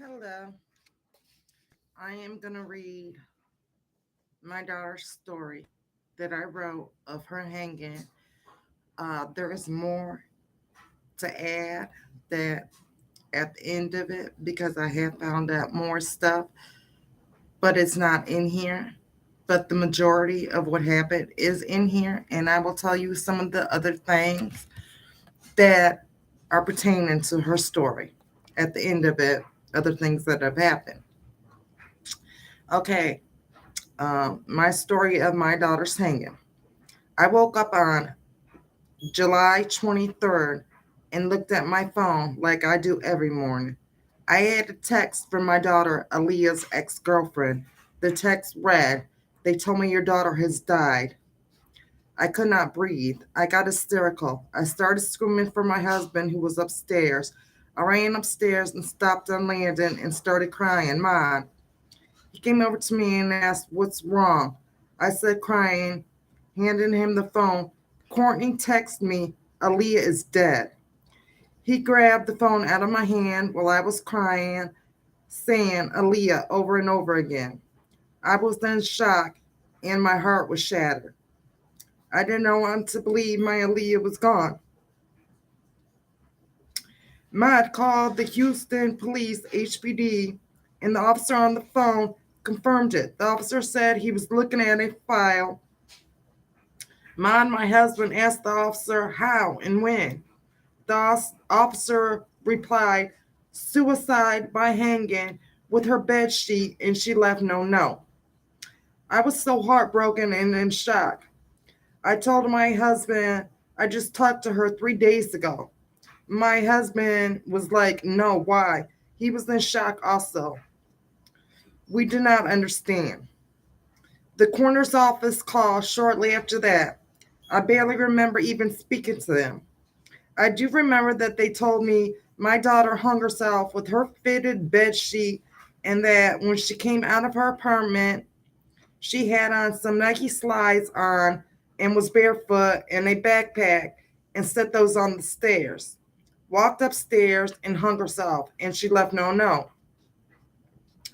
Hello. I am going to read my daughter's story that I wrote of her hanging. There is more to add that at the end of it because I have found out more stuff, but it's not in here. But the majority of what happened is in here, and I will tell you some of the other things that are pertaining to her story at the end of it, other things that have happened. Okay, my story of my daughter's hanging. I woke up on July 23rd and looked at my phone like I do every morning. I had a text from my daughter, ALIYAH's ex girlfriend. The text read, "They told me your daughter has died." I could not breathe. I got hysterical. I started screaming for my husband, who was upstairs. I ran upstairs and stopped on landing and started crying, "Mom." He came over to me and asked, "What's wrong?" I said, crying, handing him the phone. "Courtney texted me, Aliyah is dead." He grabbed the phone out of my hand while I was crying, saying Aliyah over and over again. I was in shock and my heart was shattered. I didn't know what to believe my Aliyah was gone. Matt called the Houston Police HPD, and the officer on the phone confirmed it. The officer said he was looking at a file. My husband, asked the officer how and when. The officer replied, "Suicide by hanging with her bed sheet, and she left no note." I was so heartbroken and in shock. I told my husband I just talked to her 3 days ago. My husband was like, "No, why?" He was in shock also. We did not understand. The coroner's office called shortly after that. I barely remember even speaking to them. I do remember that they told me my daughter hung herself with her fitted bed sheet and that when she came out of her apartment, she had on some Nike slides on and was barefoot and a backpack and set those on the stairs. Walked upstairs and hung herself, and she left no note.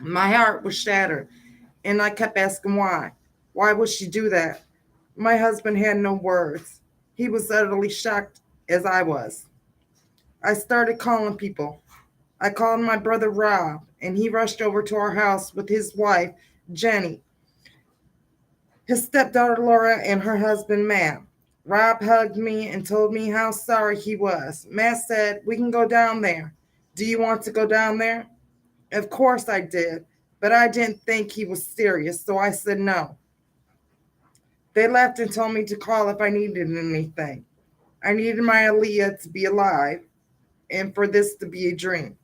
My heart was shattered, and I kept asking why. Why would she do that? My husband had no words. He was utterly shocked as I was. I started calling people. I called my brother Rob, and he rushed over to our house with his wife, Jenny, his stepdaughter Laura, and her husband Matt. Rob hugged me and told me how sorry he was. Matt said, "We can go down there. Do you want to go down there?" Of course I did, but I didn't think he was serious, so I said no. They left and told me to call if I needed anything. I needed my Aliyah to be alive and for this to be a dream.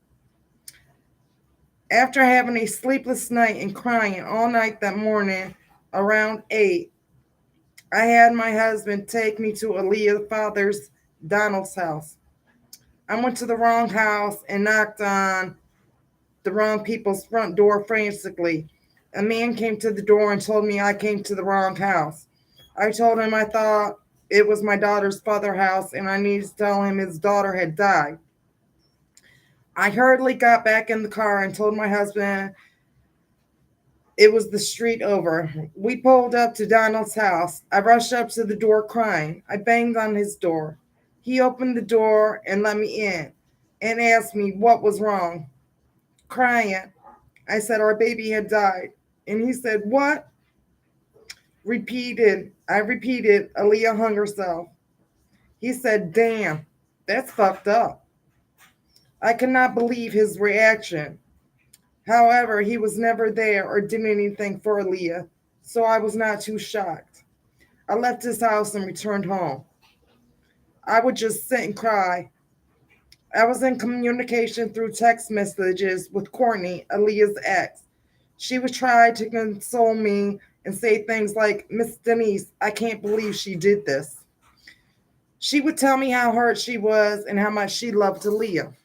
After having a sleepless night and crying all night that morning around 8, I had my husband take me to Aliyah's father's, Donald's house. I went to the wrong house and knocked on the wrong people's front door frantically. A man came to the door and told me I came to the wrong house. I told him I thought it was my daughter's father's house and I needed to tell him his daughter had died. I hurriedly got back in the car and told my husband it was the street over. We pulled up to Donald's house. I rushed up to the door crying. I banged on his door. He opened the door and let me in and asked me what was wrong. Crying, I said our baby had died. And he said, "What?" I repeated, "Aliyah hung herself." He said, "Damn, that's fucked up." I could not believe his reaction. However, he was never there or did anything for Aliyah, so I was not too shocked. I left his house and returned home. I would just sit and cry. I was in communication through text messages with Courtney, Aliyah's ex. She would try to console me and say things like, "Miss Denise, I can't believe she did this." She would tell me how hurt she was and how much she loved Aliyah.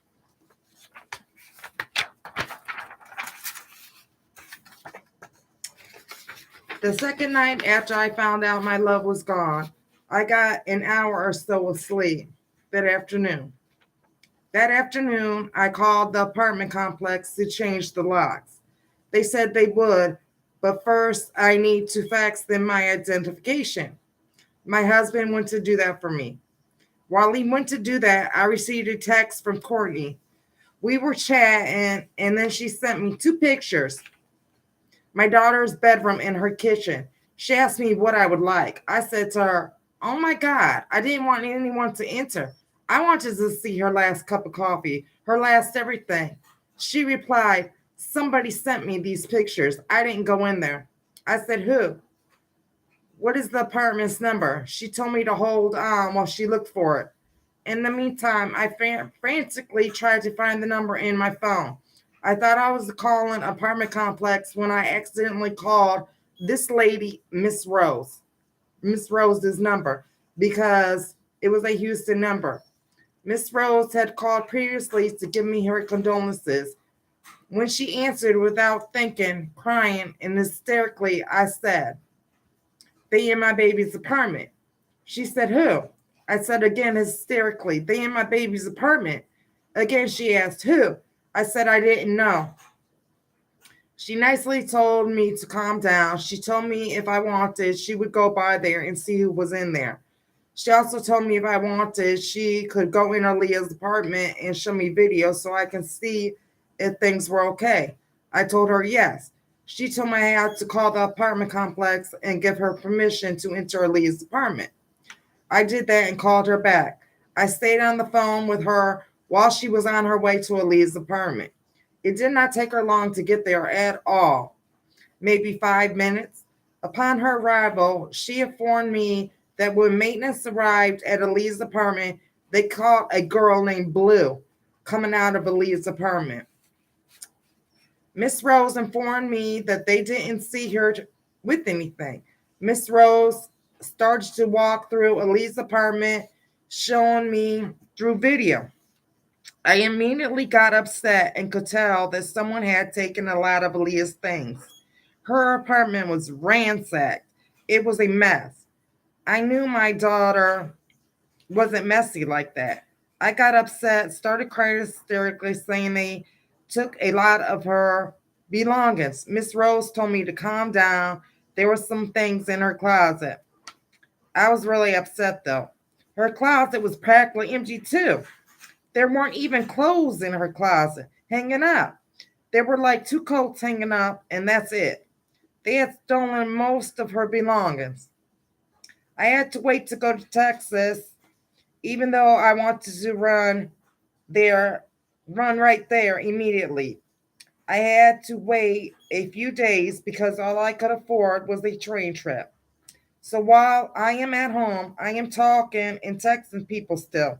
The second night after I found out my love was gone, I got an hour or so of sleep that afternoon. That afternoon, I called the apartment complex to change the locks. They said they would, but first I need to fax them my identification. My husband went to do that for me. While he went to do that, I received a text from Courtney. We were chatting, and then she sent me two pictures: my daughter's bedroom and her kitchen. She asked me what I would like. I said to her, "Oh my God, I didn't want anyone to enter. I wanted to see her last cup of coffee, her last everything." She replied, "Somebody sent me these pictures. I didn't go in there." I said, "Who? What is the apartment's number?" She told me to hold on while she looked for it. In the meantime, I frantically tried to find the number in my phone. I thought I was calling apartment complex when I accidentally called this lady, Miss Rose's number, because it was a Houston number. Miss Rose had called previously to give me her condolences. When she answered without thinking, crying and hysterically, I said, "They in my baby's apartment." She said, "Who?" I said again hysterically, "They in my baby's apartment." Again, she asked, "Who?" I said I didn't know. She nicely told me to calm down. She told me if I wanted, she would go by there and see who was in there. She also told me if I wanted, she could go in Aaliyah's apartment and show me videos so I can see if things were okay. I told her yes. She told me I had to call the apartment complex and give her permission to enter Aaliyah's apartment. I did that and called her back. I stayed on the phone with her while she was on her way to Aaliyah's apartment. It did not take her long to get there at all, maybe 5 minutes. Upon her arrival, she informed me that when maintenance arrived at Aaliyah's apartment, they caught a girl named Blue coming out of Aaliyah's apartment. Miss Rose informed me that they didn't see her with anything. Miss Rose started to walk through Aaliyah's apartment, showing me through video. I immediately got upset and could tell that someone had taken a lot of Aaliyah's things. Her apartment was ransacked. It was a mess. I knew my daughter wasn't messy like that. I got upset, started crying hysterically, saying they took a lot of her belongings. Miss Rose told me to calm down. There were some things in her closet. I was really upset though. Her closet was practically empty too. There weren't even clothes in her closet hanging up. There were like two coats hanging up, and that's it. They had stolen most of her belongings. I had to wait to go to Texas, even though I wanted to there, run right there immediately. I had to wait a few days because all I could afford was a train trip. So while I am at home, I am talking and texting people still.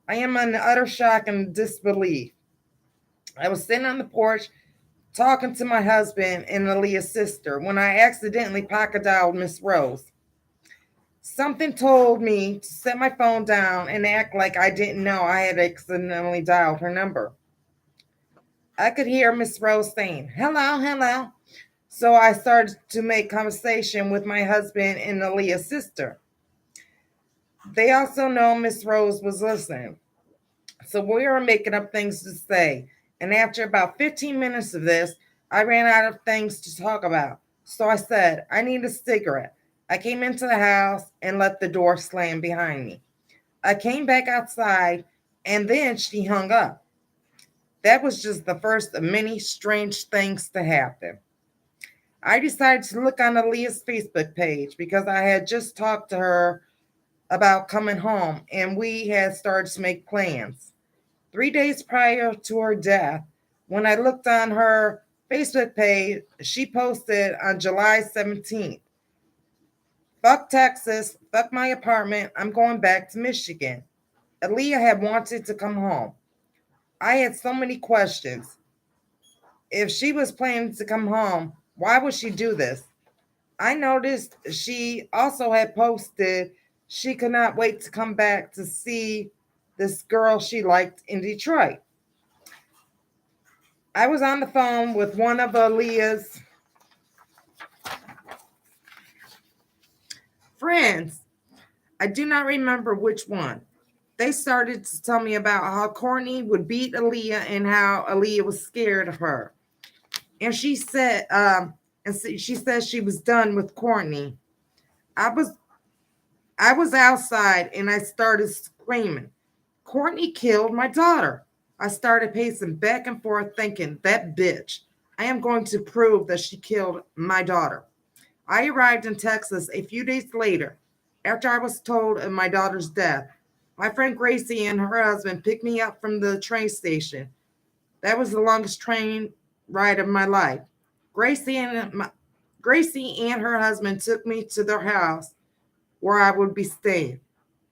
I am in utter shock and disbelief. I was sitting on the porch talking to my husband and Aaliyah's sister when I accidentally pocket dialed Miss Rose. Something told me to set my phone down and act like I didn't know I had accidentally dialed her number. I could hear Miss Rose saying, "Hello, hello." So I started to make conversation with my husband and Aaliyah's sister. They also know Miss Rose was listening. So we were making up things to say. And after about 15 minutes of this, I ran out of things to talk about. So I said, "I need a cigarette." I came into the house and let the door slam behind me. I came back outside and then she hung up. That was just the first of many strange things to happen. I decided to look on Aaliyah's Facebook page because I had just talked to her about coming home and we had started to make plans. 3 days prior to her death, when I looked on her Facebook page, she posted on July 17th, "Fuck Texas, fuck my apartment, I'm going back to Michigan." Aaliyah had wanted to come home. I had so many questions. If she was planning to come home, why would she do this? I noticed she also had posted she could not wait to come back to see this girl she liked in Detroit. I was on the phone with one of Aaliyah's friends. I do not remember which one. they started to tell me about how Courtney would beat ALIYAH and how ALIYAH was scared of her. And she said she was done with Courtney. I was I was outside and I started screaming, Courtney killed my daughter. I started pacing back and forth thinking, that bitch. I am going to prove that she killed my daughter. I arrived in Texas a few days later after I was told of my daughter's death. My friend Gracie and her husband picked me up from the train station. That was the longest train ride of my life. Gracie and my, Gracie and her husband took me to their house where I would be staying.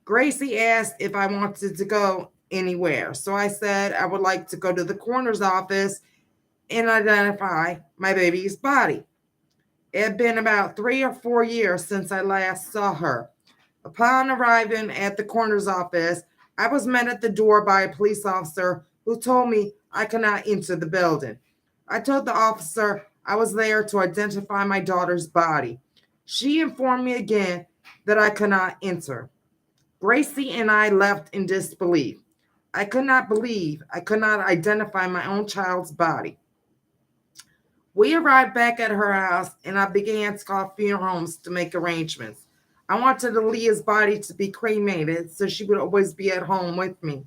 Gracie asked if I wanted to go anywhere, so I said I would like to go to the coroner's office and identify my baby's body. It had been about 3 or 4 years since I last saw her. Upon arriving at the coroner's office, I was met at the door by a police officer who told me I could not enter the building. I told the officer I was there to identify my daughter's body. She informed me again that I could not enter. Gracie and I left in disbelief. I could not believe I could not identify my own child's body. We arrived back at her house and I began to call funeral homes to make arrangements. I wanted ALIYAH's body to be cremated so she would always be at home with me.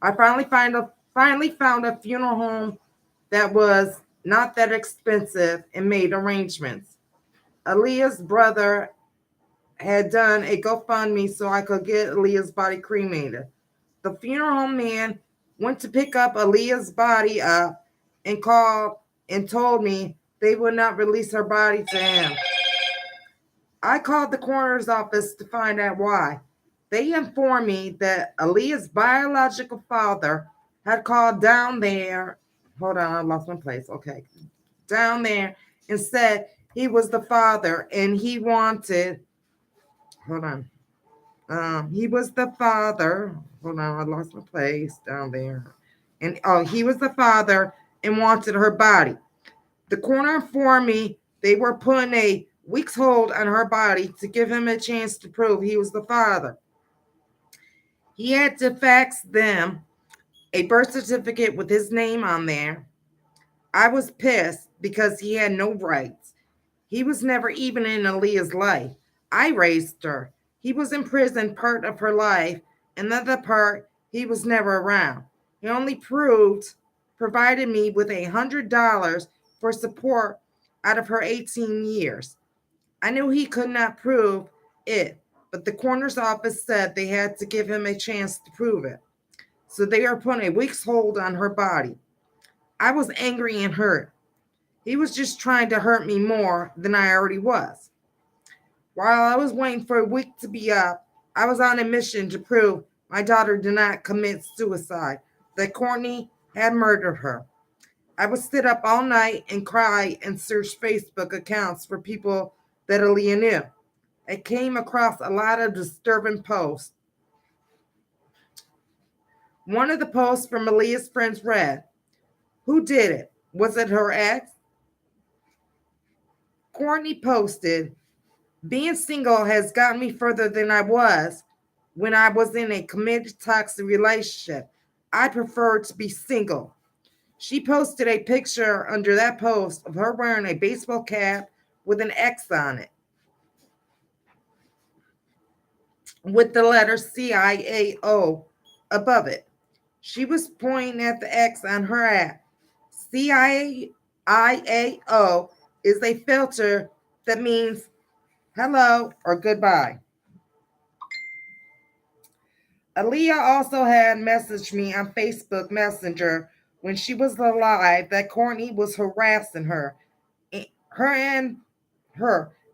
I finally found a funeral home that was not that expensive and made arrangements. ALIYAH's brother had done a GoFundMe so I could get ALIYAH's body cremated. The funeral home man went to pick up ALIYAH's body up and called and told me they would not release her body to him. I called the coroner's office to find out why. They informed me that ALIYAH's biological father had called down there. Hold on, I lost my place. Okay. Down there and said he was the father and he wanted. Hold on. He was the father. Hold on, I lost my place down there. And he was the father and wanted her body. The coroner informed me they were putting a week's hold on her body to give him a chance to prove he was the father. He had to fax them a birth certificate with his name on there. I was pissed because he had no rights. He was never even in ALIYAH's life. I raised her. He was in prison part of her life, and the other part, he was never around. He only provided me with $100 for support out of her 18 years. I knew he could not prove it, but the coroner's office said they had to give him a chance to prove it. So they are putting a week's hold on her body. I was angry and hurt. He was just trying to hurt me more than I already was. While I was waiting for a week to be up, I was on a mission to prove my daughter did not commit suicide, that Courtney had murdered her. I would sit up all night and cry and search Facebook accounts for people that ALIYAH knew. I came across a lot of disturbing posts. One of the posts from ALIYAH's friends read, "Who did it? Was it her ex?" Courtney posted, "Being single has gotten me further than I was when I was in a committed toxic relationship. I prefer to be single." She posted a picture under that post of her wearing a baseball cap with an X on it, with the letter CIAO above it. She was pointing at the X on her app. CIAO is a filter that means hello or goodbye. ALIYAH also had messaged me on Facebook Messenger when she was alive that Courtney was harassing her,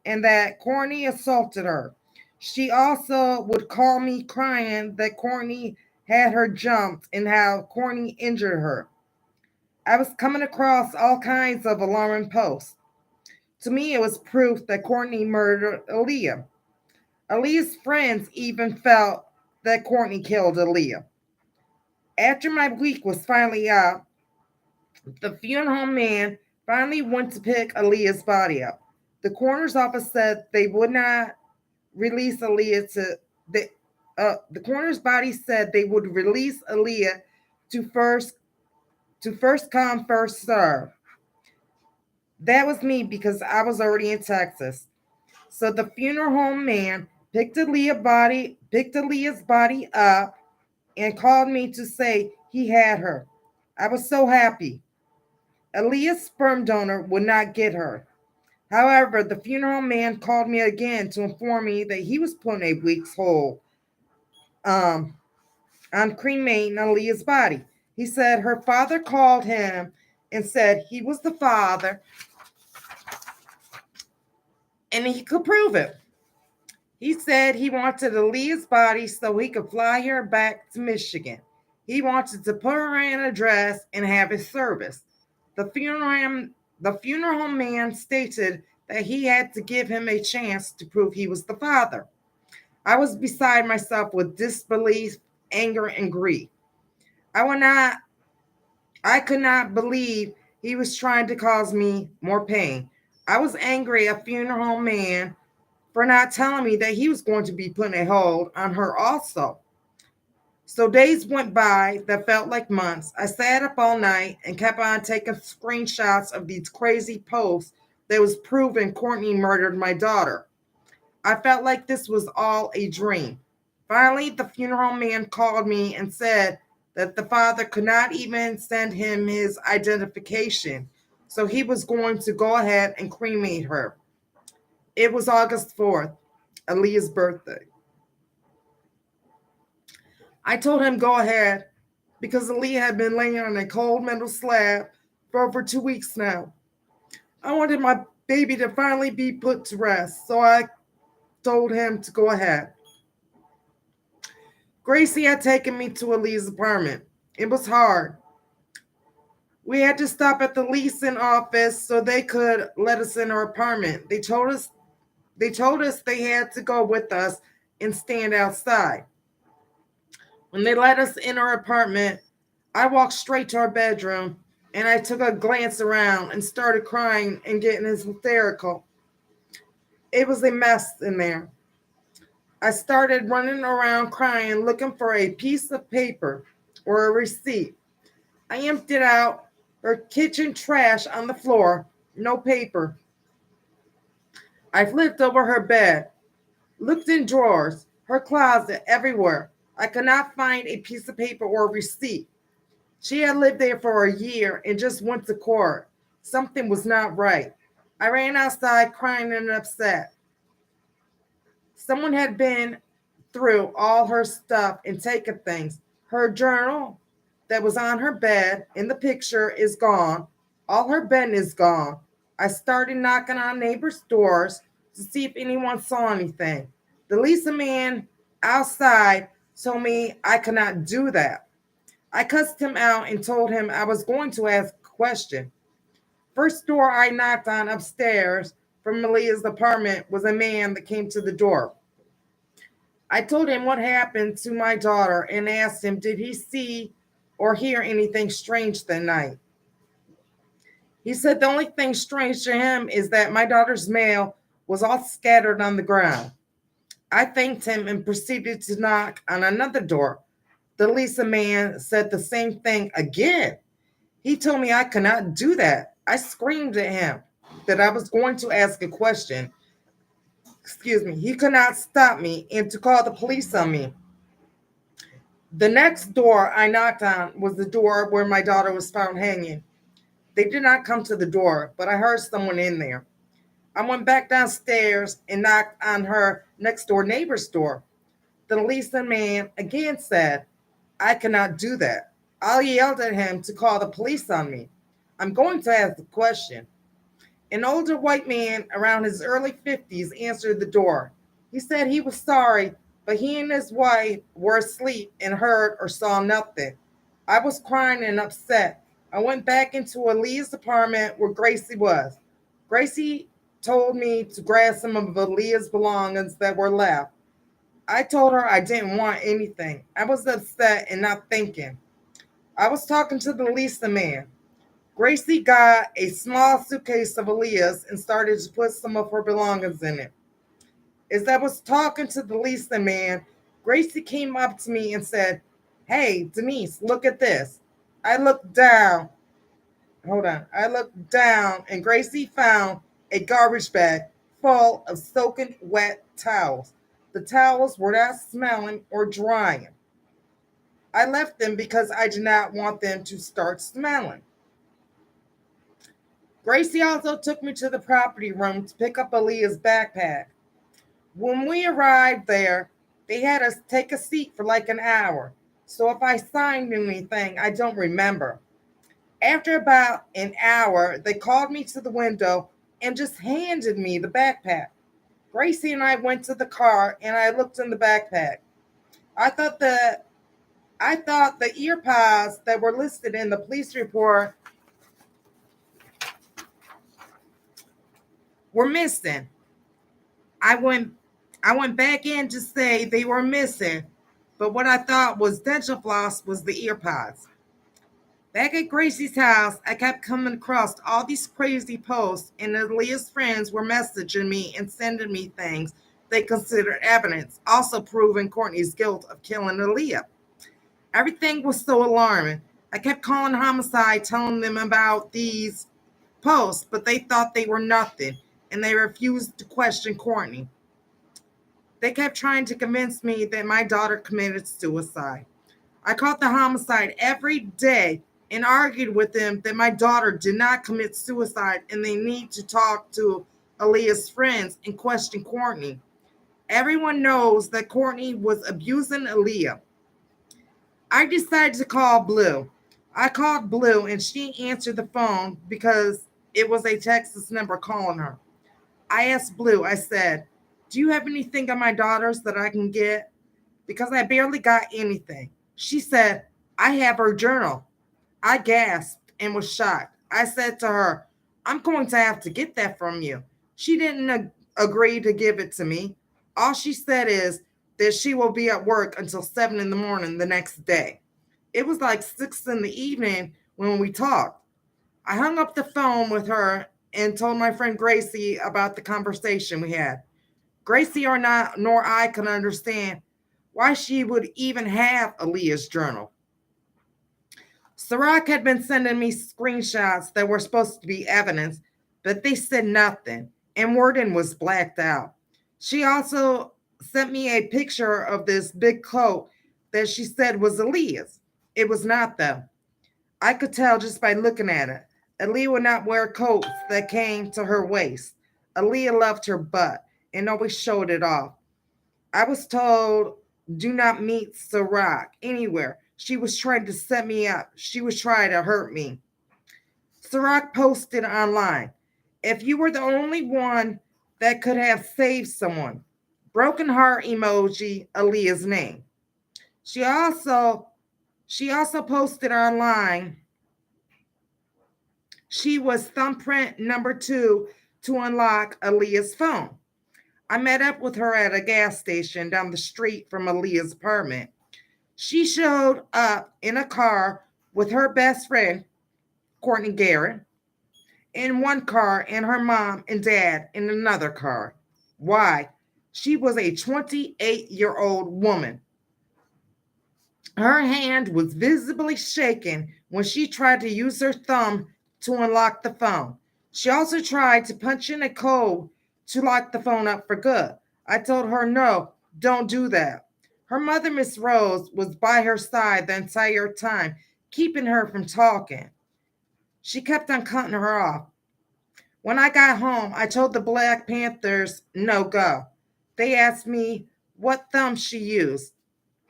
and that Courtney assaulted her. She also would call me crying that Courtney had her jumped and how Courtney injured her. I was coming across all kinds of alarming posts. To me, it was proof that Courtney murdered ALIYAH. ALIYAH's friends even felt that Courtney killed ALIYAH. After my week was finally up, the funeral home man finally went to pick ALIYAH's body up. The coroner's office said they would not release ALIYAH The coroner's body said they would release ALIYAH to first come, first serve. That was me because I was already in Texas. So the funeral home man picked ALIYAH's body up and called me to say he had her. I was so happy. ALIYAH's sperm donor would not get her. However, the funeral man called me again to inform me that he was putting a week's hold um, on cremating ALIYAH's body. He said her father called him and said he was the father and he could prove it. He said he wanted ALIYAH's body so he could fly her back to Michigan. He wanted to put her in a dress and have his service. The funeral home man stated that he had to give him a chance to prove he was the father. I was beside myself with disbelief, anger, and grief. I could not believe he was trying to cause me more pain. I was angry at funeral home man for not telling me that he was going to be putting a hold on her also. So days went by that felt like months. I sat up all night and kept on taking screenshots of these crazy posts that was proving Courtney murdered my daughter. I felt like this was all a dream. Finally, the funeral man called me and said that the father could not even send him his identification, so he was going to go ahead and cremate her. It was August 4th, ALIYAH's birthday. I told him go ahead because ALIYAH had been laying on a cold metal slab for over 2 weeks now. I wanted my baby to finally be put to rest, so I told him to go ahead. Gracie had taken me to ALIYAH's apartment. It was hard. We had to stop at the leasing office so they could let us in our apartment. They told us they had to go with us and stand outside. When they let us in our apartment, I walked straight to our bedroom and I took a glance around and started crying and getting hysterical. It was a mess in there. I started running around crying, looking for a piece of paper or a receipt. I emptied out her kitchen trash on the floor. No paper. I flipped over her bed, looked in drawers, her closet, everywhere. I could not find a piece of paper or a receipt. She had lived there for a year and just went to court. Something was not right. I ran outside crying and upset. Someone had been through all her stuff and taken things. Her journal that was on her bed in the picture is gone. All her bed is gone. I started knocking on neighbors' doors to see if anyone saw anything. The Lisa man outside told me I could not do that. I cussed him out and told him I was going to ask a question. First door I knocked on upstairs from ALIYAH's apartment was a man that came to the door. I told him what happened to my daughter and asked him, did he see or hear anything strange that night? He said the only thing strange to him is that my daughter's mail was all scattered on the ground. I thanked him and proceeded to knock on another door. The Lisa man said the same thing again. He told me I could not do that. I screamed at him that I was going to ask a question. He could not stop me and to call the police on me. The next door I knocked on was the door where my daughter was found hanging. They did not come to the door, but I heard someone in there. I went back downstairs and knocked on her next door neighbor's door. The Lisa man again said, I cannot do that. I yelled at him to call the police on me. I'm going to ask a question. An older white man around his early 50s answered the door. He said he was sorry, but he and his wife were asleep and heard or saw nothing. I was crying and upset. I went back into ALIYAH's apartment where Gracie was. Gracie told me to grab some of ALIYAH's belongings that were left. I told her I didn't want anything. I was upset and not thinking. I was talking to the Lisa man. Gracie got a small suitcase of ALIYAH's and started to put some of her belongings in it. As I was talking to the Lisa man, Gracie came up to me and said, "Hey, Denise, look at this." I looked down. Hold on. I looked down and Gracie found a garbage bag full of soaking wet towels. The towels were not smelling or drying. I left them because I did not want them to start smelling. Gracie also took me to the property room to pick up Aaliyah's backpack. When we arrived there, they had us take a seat for like an hour. So if I signed anything, I don't remember. After about an hour, they called me to the window and just handed me the backpack. Gracie and I went to the car and I looked in the backpack. I thought the I thought the ear pods that were listed in the police report were missing. I went I went back in to say they were missing, but what I thought was dental floss was the ear pods. Back at Gracie's house, I kept coming across all these crazy posts, and Aaliyah's friends were messaging me and sending me things they considered evidence, also proving Courtney's guilt of killing Aaliyah. Everything was so alarming. I kept calling homicide, telling them about these posts, but they thought they were nothing, and they refused to question Courtney. They kept trying to convince me that my daughter committed suicide. I called the homicide every day and argued with them that my daughter did not commit suicide and they need to talk to Aaliyah's friends and question Courtney. Everyone knows that Courtney was abusing Aaliyah. I decided to call Blue. I called Blue and she answered the phone because it was a Texas number calling her. I asked Blue, I said, "Do you have anything on my daughters that I can get?" Because I barely got anything. She said, "I have her journal." I gasped and was shocked. I said to her, "I'm going to have to get that from you." She didn't agree to give it to me. All she said is that she will be at work until 7 in the morning the next day. It was like 6 in the evening when we talked. I hung up the phone with her and told my friend Gracie about the conversation we had. Gracie or not, nor I could understand why she would even have Aaliyah's journal. Sirach had been sending me screenshots that were supposed to be evidence, but they said nothing, and Worden was blacked out. She also sent me a picture of this big coat that she said was Aaliyah's. It was not, though. I could tell just by looking at it. Aaliyah would not wear coats that came to her waist. Aaliyah loved her butt and always showed it off. I was told, "Do not meet Sirach anywhere. She was trying to set me up. She was trying to hurt me." Sirach posted online, "If you were the only one that could have saved someone." Broken heart emoji, Aaliyah's name. She also she also posted online she was thumbprint number 2 to unlock Aaliyah's phone. I met up with her at a gas station down the street from Aaliyah's apartment. She showed up in a car with her best friend, Courtney Garrett, in one car, and her mom and dad in another car. Why? She was a 28-year-old woman. Her hand was visibly shaking when she tried to use her thumb to unlock the phone. She also tried to punch in a code to lock the phone up for good. I told her, "No, don't do that." Her mother, Miss Rose, was by her side the entire time, keeping her from talking. She kept on cutting her off. When I got home, I told the Black Panthers no go. They asked me what thumb she used.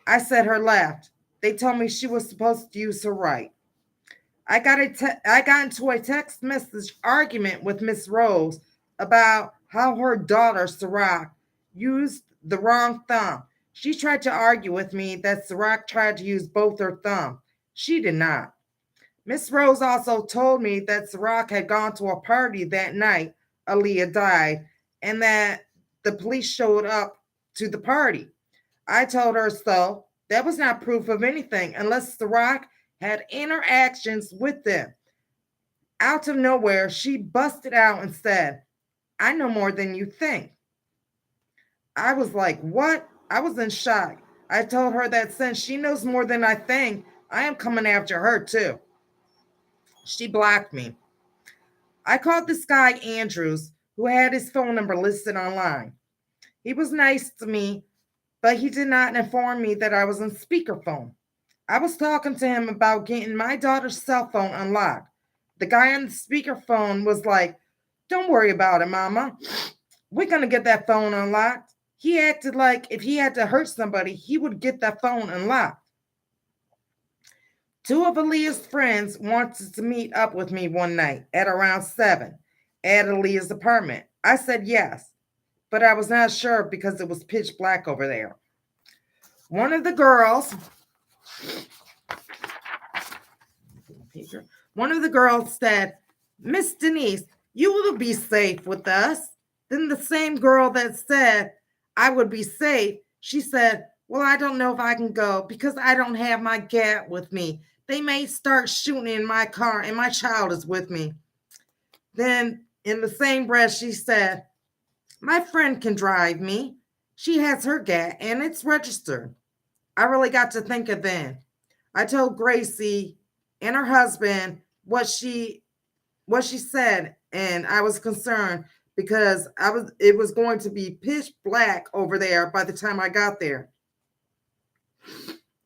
I said her left. They told me she was supposed to use her right. I got into a text message argument with Miss Rose about how her daughter Sirach used the wrong thumb. She tried to argue with me that Sirach tried to use both her thumbs. She did not. Miss Rose also told me that Sirach had gone to a party that night Aaliyah died and that the police showed up to the party. I told her so. That was not proof of anything unless Sirach had interactions with them. Out of nowhere, she busted out and said, "I know more than you think." I was like, "What?" I was in shock. I told her that since she knows more than I think, I am coming after her too. She blocked me. I called this guy Andrews, who had his phone number listed online. He was nice to me, but he did not inform me that I was on speakerphone. I was talking to him about getting my daughter's cell phone unlocked. The guy on the speakerphone was like, "Don't worry about it, Mama. We're going to get that phone unlocked." He acted like if he had to hurt somebody, he would get that phone unlocked. Two of Aaliyah's friends wanted to meet up with me one night at around 7 at Aaliyah's apartment. I said yes, but I was not sure because it was pitch black over there. One of the girls, one of the girls said, "Miss Denise, you will be safe with us." Then the same girl that said I would be safe, she said, "Well, I don't know if I can go because I don't have my gat with me. They may start shooting in my car and my child is with me." Then in the same breath, she said, "My friend can drive me. She has her gat and it's registered." I really got to thinking then. I told Gracie and her husband what she said, and I was concerned because it was going to be pitch black over there by the time I got there.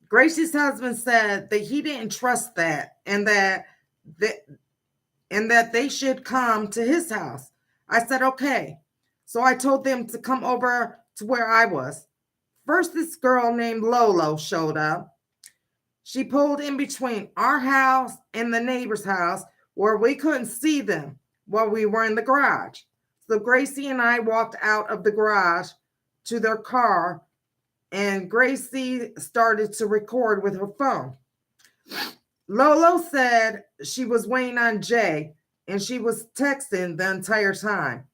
Gracie's husband said that he didn't trust that that and that they should come to his house. I said okay. So I told them to come over to where I was. First, this girl named Lolo showed up. She pulled in between our house and the neighbor's house where we couldn't see them while we were in the garage. So Gracie and I walked out of the garage to their car, and Gracie started to record with her phone. Lolo said she was waiting on Jay and she was texting the entire time.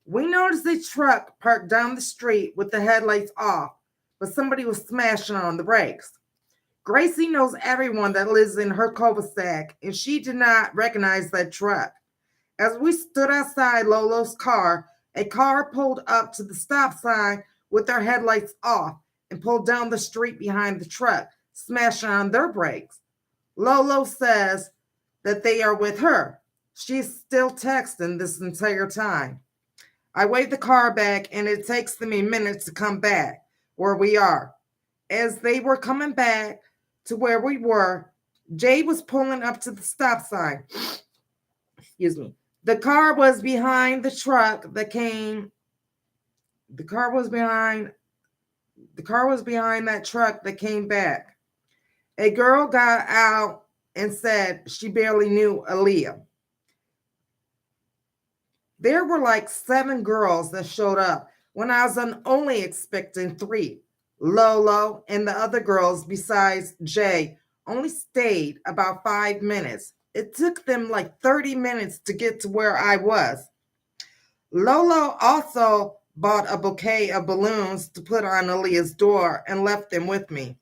We noticed a truck parked down the street with the headlights off, but somebody was smashing on the brakes. Gracie knows everyone that lives in her cul-de-sac, and she did not recognize that truck. As we stood outside Lolo's car, a car pulled up to the stop sign with their headlights off and pulled down the street behind the truck, smashing on their brakes. Lolo says that they are with her. She's still texting this entire time. I wave the car back, and it takes them a minute to come back where we are. As they were coming back to where we were, Jay was pulling up to the stop sign. Excuse me. The car was behind the truck that came. The car was behind that truck that came back. A girl got out and said she barely knew ALIYAH. There were like 7 girls that showed up when I was only expecting 3. Lolo and the other girls besides Jay only stayed about 5 minutes. It took them like 30 minutes to get to where I was. Lolo also bought a bouquet of balloons to put on ALIYAH's door and left them with me.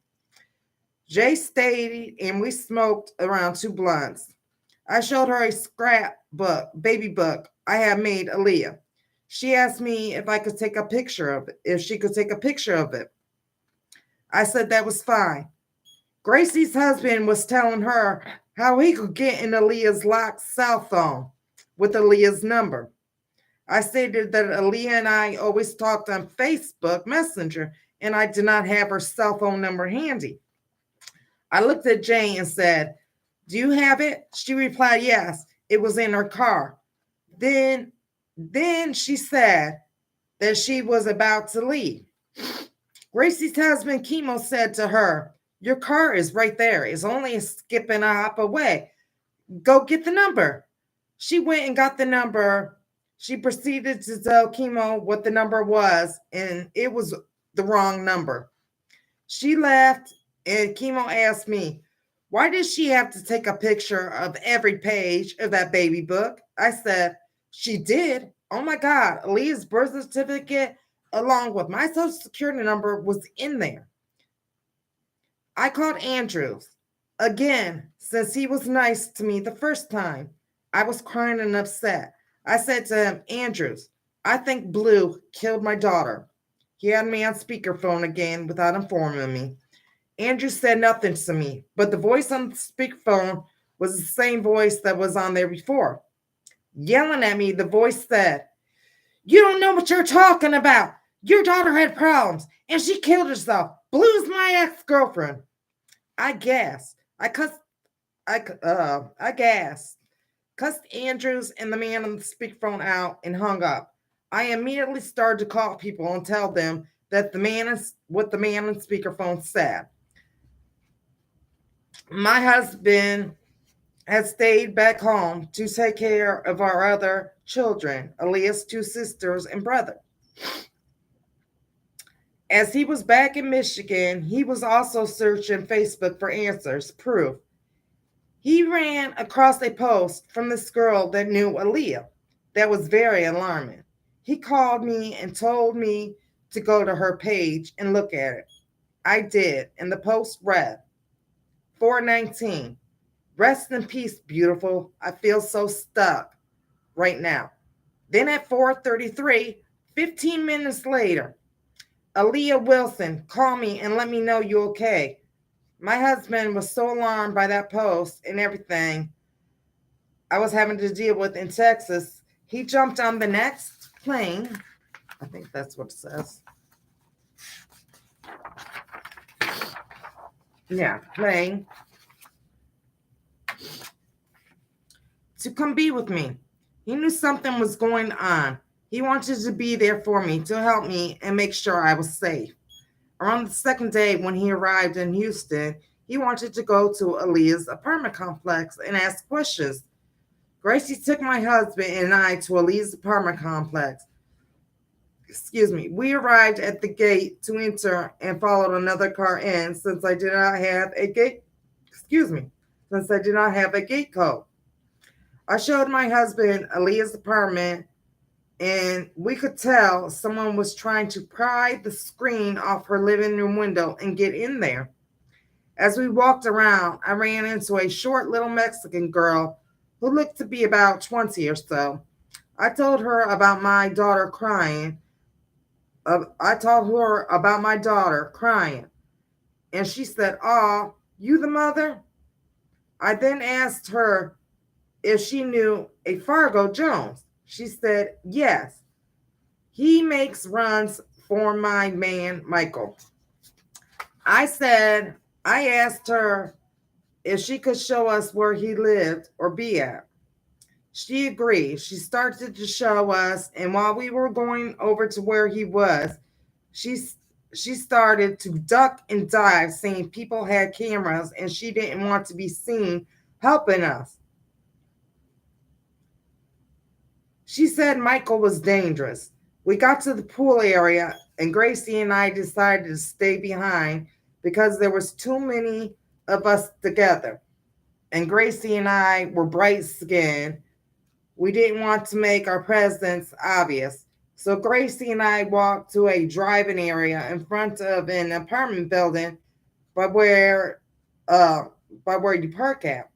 Jay stayed and we smoked around 2 blunts. I showed her a scrapbook, baby book I had made ALIYAH. She asked me if I could take a picture of it, if she could take a picture of it. I said that was fine. Gracie's husband was telling her how he could get in ALIYAH's locked cell phone with ALIYAH's number. I stated that ALIYAH and I always talked on Facebook Messenger, and I did not have her cell phone number handy. I looked at Jane and said, "Do you have it?" She replied, "Yes, it was in her car." Then she said that she was about to leave. Gracie's husband, Chemo, said to her, "Your car is right there. It's only a skip and a hop away. Go get the number." She went and got the number. She proceeded to tell Chemo what the number was, and it was the wrong number. She left, and Chemo asked me, "Why did she have to take a picture of every page of that baby book?" I said, "She did. Oh my God, ALIYAH's birth certificate along with my social security number was in there." I called Andrews. Again, since he was nice to me the first time, I was crying and upset. I said to him, "Andrews, I think Blue killed my daughter. He had me on speakerphone again without informing me. Andrew said nothing to me, but the voice on the speakerphone was the same voice that was on there before. Yelling at me, the voice said, "You don't know what you're talking about. Your daughter had problems, and she killed herself. Blue's my ex-girlfriend." I gasped. I gasped, cussed Andrews and the man on the speakerphone out, and hung up. I immediately started to call people and tell them that what the man on the speakerphone said. My husband had stayed back home to take care of our other children, ALIYAH's two sisters and brother. As he was back in Michigan, he was also searching Facebook for answers, proof. He ran across a post from this girl that knew ALIYAH that was very alarming. He called me and told me to go to her page and look at it. I did, and the post read 419. Rest in peace, beautiful. I feel so stuck right now. Then at 4:33, 15 minutes later, ALIYAH Wilson, call me and let me know you're okay. My husband was so alarmed by that post and everything I was having to deal with in Texas, he jumped on the next plane. I think that's what it says. Yeah, plane to come be with me. He knew something was going on. He wanted to be there for me, to help me and make sure I was safe. Around the second day when he arrived in Houston, he wanted to go to ALIYAH's apartment complex and ask questions. Gracie took my husband and I to ALIYAH's apartment complex. We arrived at the gate to enter and followed another car in since I did not have a gate. Since I did not have a gate code. I showed my husband ALIYAH's apartment, and we could tell someone was trying to pry the screen off her living room window and get in there. As we walked around, I ran into a short little Mexican girl who looked to be about 20 or so. I told her about my daughter crying. And she said, "Aw, you the mother?" I then asked her if she knew a Fargo Jones. She said, "Yes. He makes runs for my man, Michael." I asked her if she could show us where he lived or be at. She agreed. She started to show us, and while we were going over to where he was, she started to duck and dive, saying people had cameras and she didn't want to be seen helping us. She said Michael was dangerous. We got to the pool area, and Gracie and I decided to stay behind because there was too many of us together. And Gracie and I were bright skinned. We didn't want to make our presence obvious. So Gracie and I walked to a driving area in front of an apartment building by where you park at.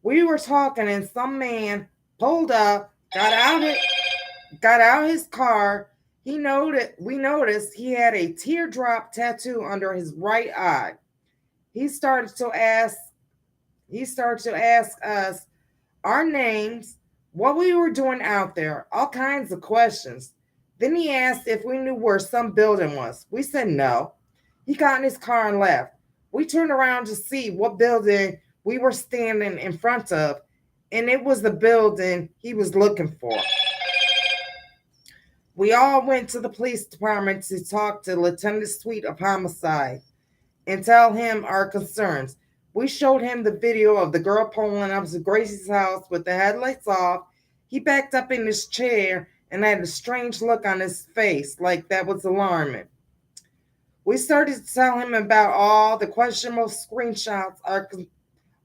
We were talking, and some man pulled up, got out his car. We noticed he had a teardrop tattoo under his right eye. He started to ask us our names, what we were doing out there, all kinds of questions. Then he asked if we knew where some building was. We said no. He got in his car and left. We turned around to see what building we were standing in front of, and it was the building he was looking for. We all went to the police department to talk to Lieutenant Sweet of Homicide and tell him our concerns. We showed him the video of the girl pulling up to Gracie's house with the headlights off. He backed up in his chair and had a strange look on his face, like that was alarming. We started to tell him about all the questionable screenshots,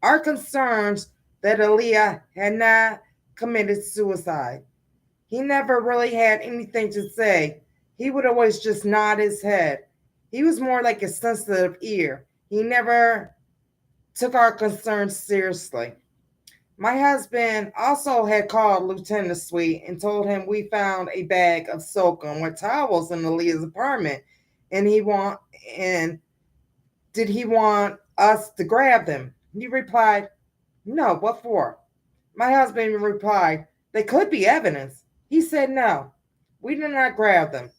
our concerns that ALIYAH had not committed suicide. He never really had anything to say. He would always just nod his head. He was more like a sensitive ear. He never took our concerns seriously. My husband also had called Lieutenant Sweet and told him we found a bag of soap with towels in Aaliyah's apartment, and and did he want us to grab them? He replied, "No, what for?" My husband replied, "They could be evidence." He said, "No, we did not grab them."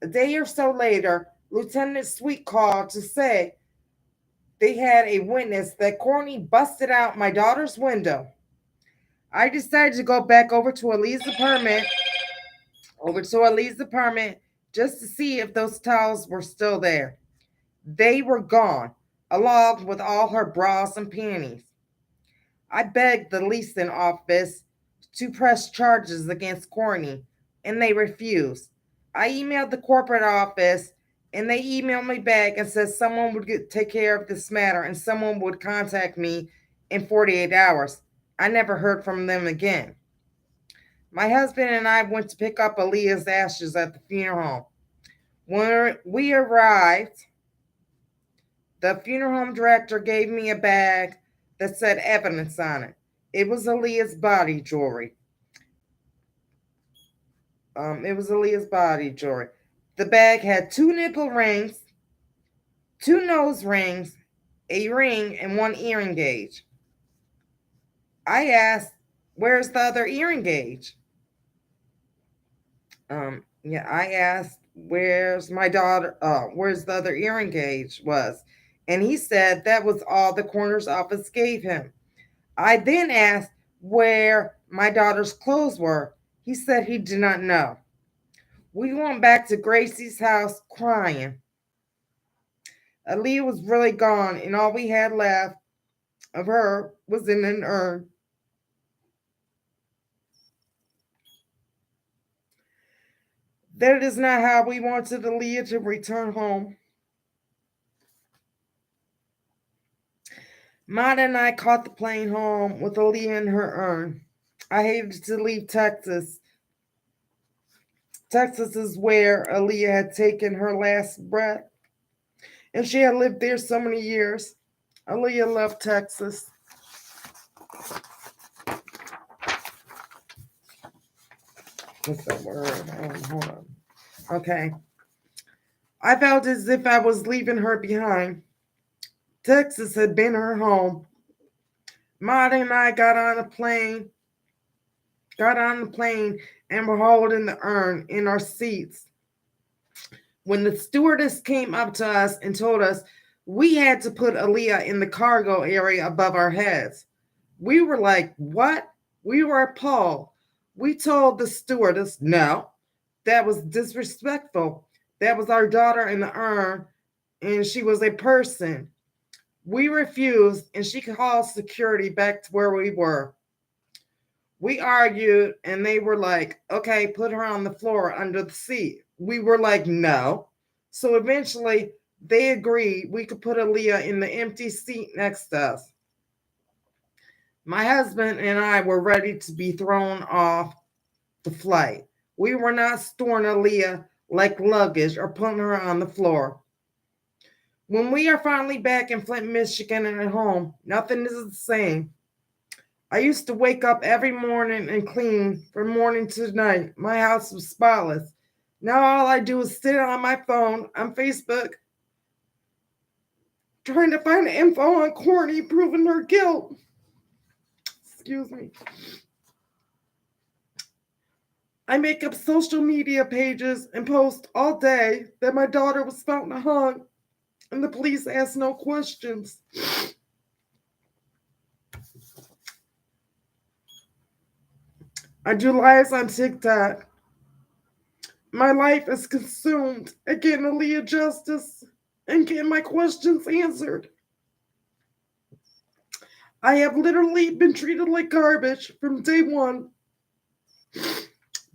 A day or so later, Lieutenant Sweet called to say they had a witness that Courtney busted out my daughter's window. I decided to go back over to Ali's apartment, just to see if those towels were still there. They were gone, along with all her bras and panties. I begged the leasing office to press charges against Courtney, and they refused. I emailed the corporate office, and they emailed me back and said someone would take care of this matter and someone would contact me in 48 hours. I never heard from them again. My husband and I went to pick up Aaliyah's ashes at the funeral home. When we arrived, the funeral home director gave me a bag that said evidence on it. It was Aaliyah's body jewelry. It was Aaliyah's body jewelry. The bag had two nipple rings, two nose rings, a ring, and one earring gauge. I asked, "Where's the other earring gauge?" Yeah, I asked, "Where's my daughter? Where's the other earring gauge was?" And he said that was all the coroner's office gave him. I then asked where my daughter's clothes were. He said he did not know. We went back to Gracie's house crying. Aaliyah was really gone, and all we had left of her was in an urn. That is not how we wanted Aaliyah to return home. Mata and I caught the plane home with Aaliyah in her urn. I hated to leave Texas. Texas is where Aaliyah had taken her last breath, and she had lived there so many years. Aaliyah loved Texas. What's that word? Hold on. Okay. I felt as if I was leaving her behind. Texas had been her home. Mata and I got on the plane, and were holding the urn in our seats. When the stewardess came up to us and told us we had to put Aaliyah in the cargo area above our heads, we were like, "What?" We were appalled. We told the stewardess, "No, that was disrespectful. That was our daughter in the urn, and she was a person." We refused, and she called security back to where we were. We argued, and they were like, "Okay, put her on the floor under the seat." We were like, "No." So eventually, they agreed we could put Aaliyah in the empty seat next to us. My husband and I were ready to be thrown off the flight. We were not storing Aaliyah like luggage or putting her on the floor. When we are finally back in Flint, Michigan and at home, nothing is the same. I used to wake up every morning and clean from morning to night. My house was spotless. Now all I do is sit on my phone on Facebook trying to find info on Courtney proving her guilt. Excuse me. I make up social media pages and post all day that my daughter was found hung and the police asked no questions. I do lives on TikTok. My life is consumed at getting Aaliyah justice and getting my questions answered. I have literally been treated like garbage from day one.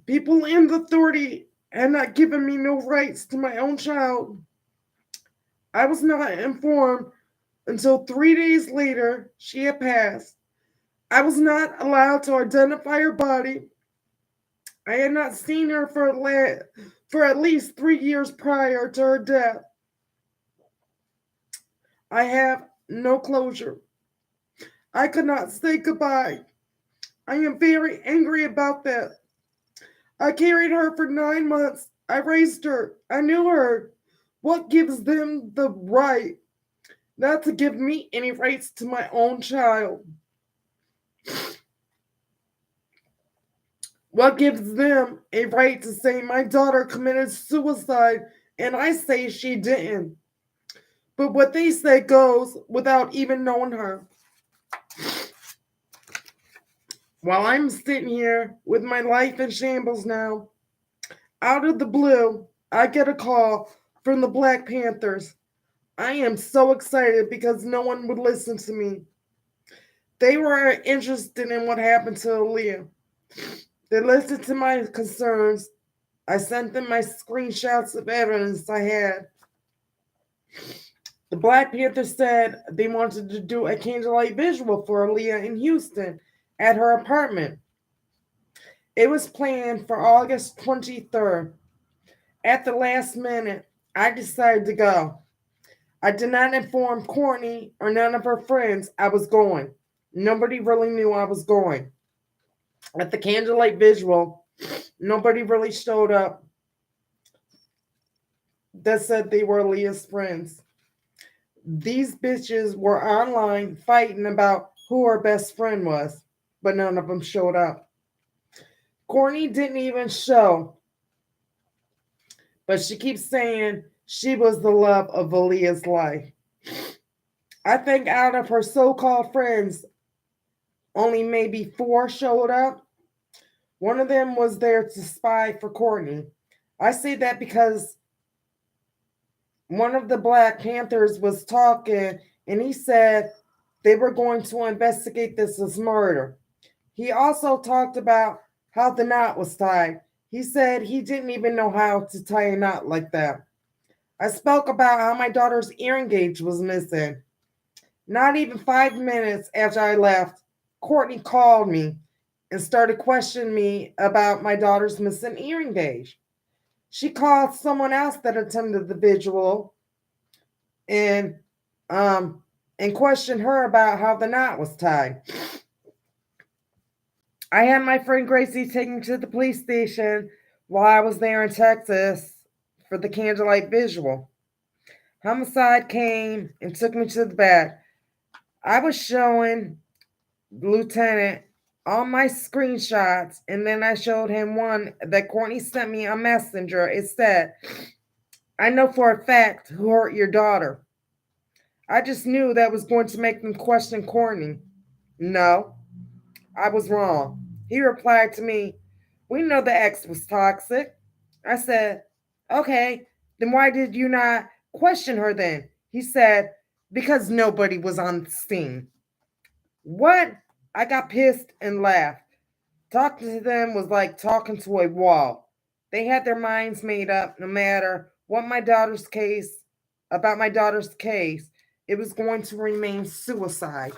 People in the authority had not given me no rights to my own child. I was not informed until 3 days later she had passed. I was not allowed to identify her body. I had not seen her for at least 3 years prior to her death. I have no closure. I could not say goodbye I am very angry about that. I carried her for 9 months. I raised her. I knew her. What gives them the right not to give me any rights to my own child? What gives them a right to say my daughter committed suicide and I say she didn't? But what they say goes without even knowing her. While I'm sitting here with my life in shambles now, out of the blue, I get a call from the Black Panthers. I am so excited because no one would listen to me. They were interested in what happened to ALIYAH. They listened to my concerns. I sent them my screenshots of evidence I had. The Black Panthers said they wanted to do a candlelight visual for ALIYAH in Houston at her apartment. It was planned for August 23rd. At the last minute, I decided to go. I did not inform Courtney or none of her friends I was going. Nobody really knew I was going. At the candlelight visual, nobody really showed up that said they were ALIYAH's friends. These bitches were online fighting about who her best friend was, but none of them showed up. Courtney didn't even show, but she keeps saying she was the love of ALIYAH's life. I think out of her so-called friends, only maybe 4 showed up. One of them was there to spy for Courtney. I say that because one of the Black Panthers was talking and he said they were going to investigate this as murder. He also talked about how the knot was tied. He said he didn't even know how to tie a knot like that. I spoke about how my daughter's earring gauge was missing. Not even 5 minutes after I left, Courtney called me and started questioning me about my daughter's missing earring gauge. She called someone else that attended the vigil and um and questioned her about how the knot was tied. I had my friend Gracie take me to the police station while I was there in Texas for the candlelight visual. Homicide came and took me to the back. I was showing Lieutenant all my screenshots, and then I showed him one that Courtney sent me on Messenger. It said, I know for a fact who hurt your daughter. I just knew that was going to make them question Courtney. No, I was wrong. He replied to me, we know the ex was toxic. I said, okay, then why did you not question her then? He said, because nobody was on the scene. What? I got pissed and laughed. Talking to them was like talking to a wall. They had their minds made up no matter what about my daughter's case, it was going to remain suicide.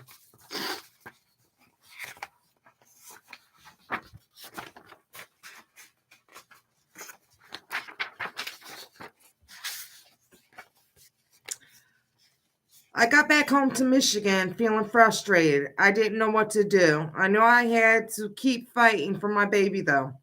I got back home to Michigan feeling frustrated. I didn't know what to do. I knew I had to keep fighting for my baby, though.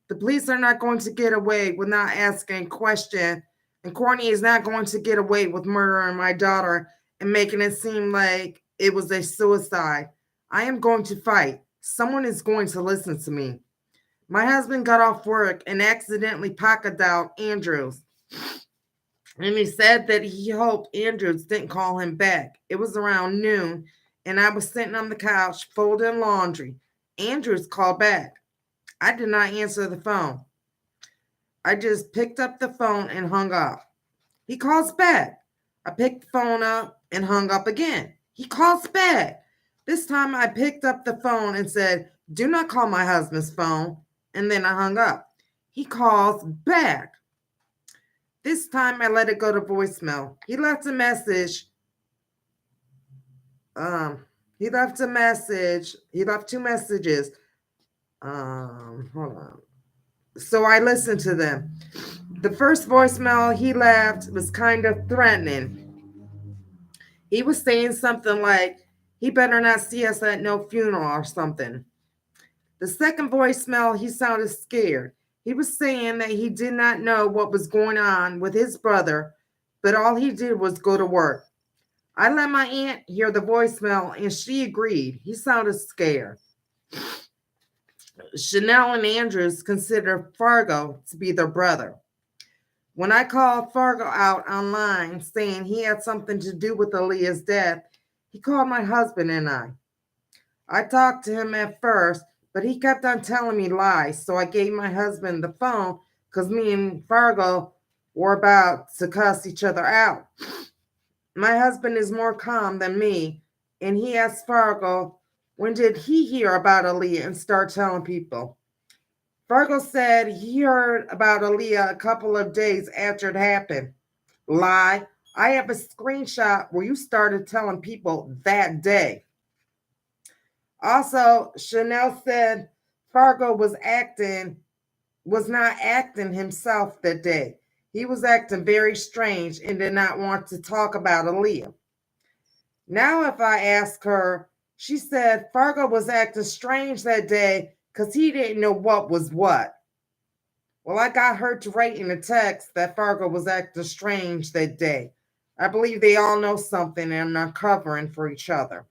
The police are not going to get away with not asking a question, and Courtney is not going to get away with murdering my daughter and making it seem like it was a suicide. I am going to fight. Someone is going to listen to me. My husband got off work and accidentally pocket dialed Andrews. And he said that he hoped Andrews didn't call him back. It was around noon, and I was sitting on the couch folding laundry. Andrews called back. I did not answer the phone. I just picked up the phone and hung up. He calls back. I picked the phone up and hung up again. He calls back. This time I picked up the phone and said, do not call my husband's phone. And then I hung up. He calls back. This time I let it go to voicemail. He left a message. He left a message. He left 2 messages. Hold on. So I listened to them. The first voicemail he left was kind of threatening. He was saying something like, he better not see us at no funeral or something. The second voicemail, he sounded scared. He was saying that he did not know what was going on with his brother, but all he did was go to work. I let my aunt hear the voicemail and she agreed. He sounded scared. Chanel and Andrews consider Fargo to be their brother. When I called Fargo out online saying he had something to do with Aaliyah's death, he called my husband and I. I talked to him at first, but he kept on telling me lies, so I gave my husband the phone because me and Fargo were about to cuss each other out. My husband is more calm than me, and he asked Fargo, when did he hear about Aaliyah and start telling people? Fargo said he heard about Aaliyah a couple of days after it happened. Lie. I have a screenshot where you started telling people that day. Also, Chanel said Fargo was not acting himself that day. He was acting very strange and did not want to talk about Aaliyah. Now, if I ask her, she said Fargo was acting strange that day because he didn't know what was what. Well, I got her to write in a text that Fargo was acting strange that day. I believe they all know something and are covering for each other.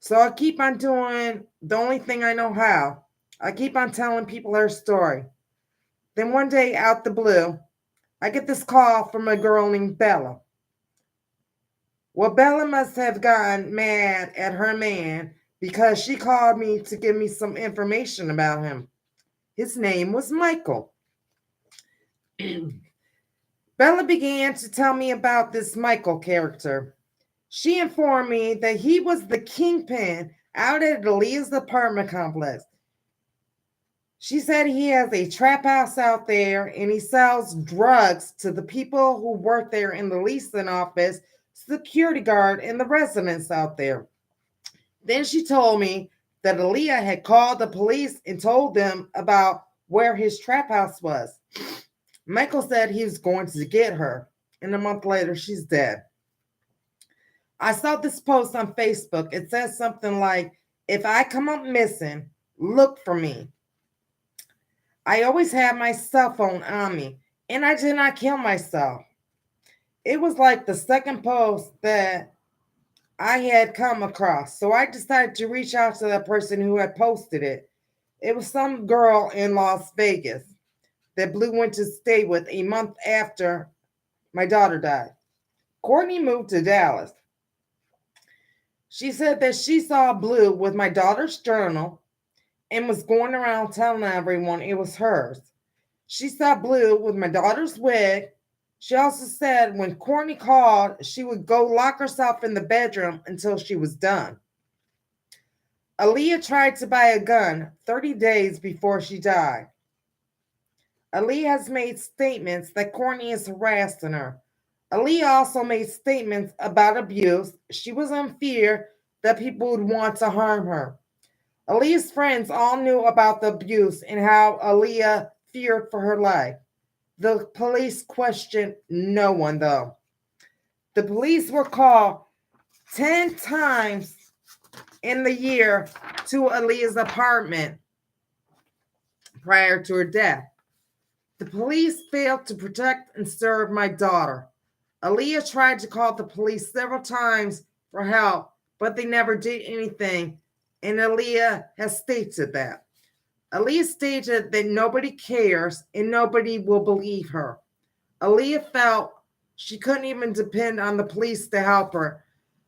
So I keep on doing the only thing I know how. I keep on telling people her story. Then one day, out the blue, I get this call from a girl named Bella. Well, Bella must have gotten mad at her man because she called me to give me some information about him. His name was Michael. Bella began to tell me about this Michael character. She informed me that he was the kingpin out at Aaliyah's apartment complex. She said he has a trap house out there and he sells drugs to the people who work there in the leasing office, security guard, and the residents out there. Then she told me that Aaliyah had called the police and told them about where his trap house was. Michael said he was going to get her, and a month later, she's dead. I saw this post on Facebook. It says something like, if I come up missing, look for me. I always had my cell phone on me, and I did not kill myself. It was like the second post that I had come across. So I decided to reach out to the person who had posted it. It was some girl in Las Vegas that Blue went to stay with a month after my daughter died. Courtney moved to Dallas. She said that she saw Blue with my daughter's journal and was going around telling everyone it was hers. She saw Blue with my daughter's wig. She also said when Courtney called, she would go lock herself in the bedroom until she was done. Aaliyah tried to buy a gun 30 days before she died. Aaliyah has made statements that Courtney is harassing her. Aaliyah also made statements about abuse. She was in fear that people would want to harm her. Aaliyah's friends all knew about the abuse and how Aaliyah feared for her life. The police questioned no one, though. The police were called 10 times in the year to Aaliyah's apartment prior to her death. The police failed to protect and serve my daughter. Aaliyah tried to call the police several times for help, but they never did anything, and Aaliyah has stated that. Aaliyah stated that nobody cares and nobody will believe her. Aaliyah felt she couldn't even depend on the police to help her.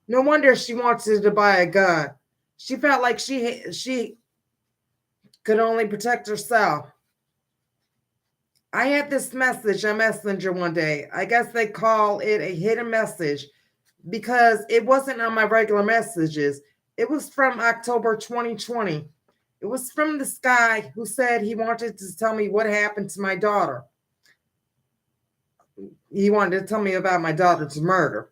No wonder she wanted to buy a gun. She felt like she could only protect herself. I had this message on Messenger one day. I guess they call it a hidden message because it wasn't on my regular messages. It was from October 2020. It was from this guy who said he wanted to tell me what happened to my daughter. He wanted to tell me about my daughter's murder.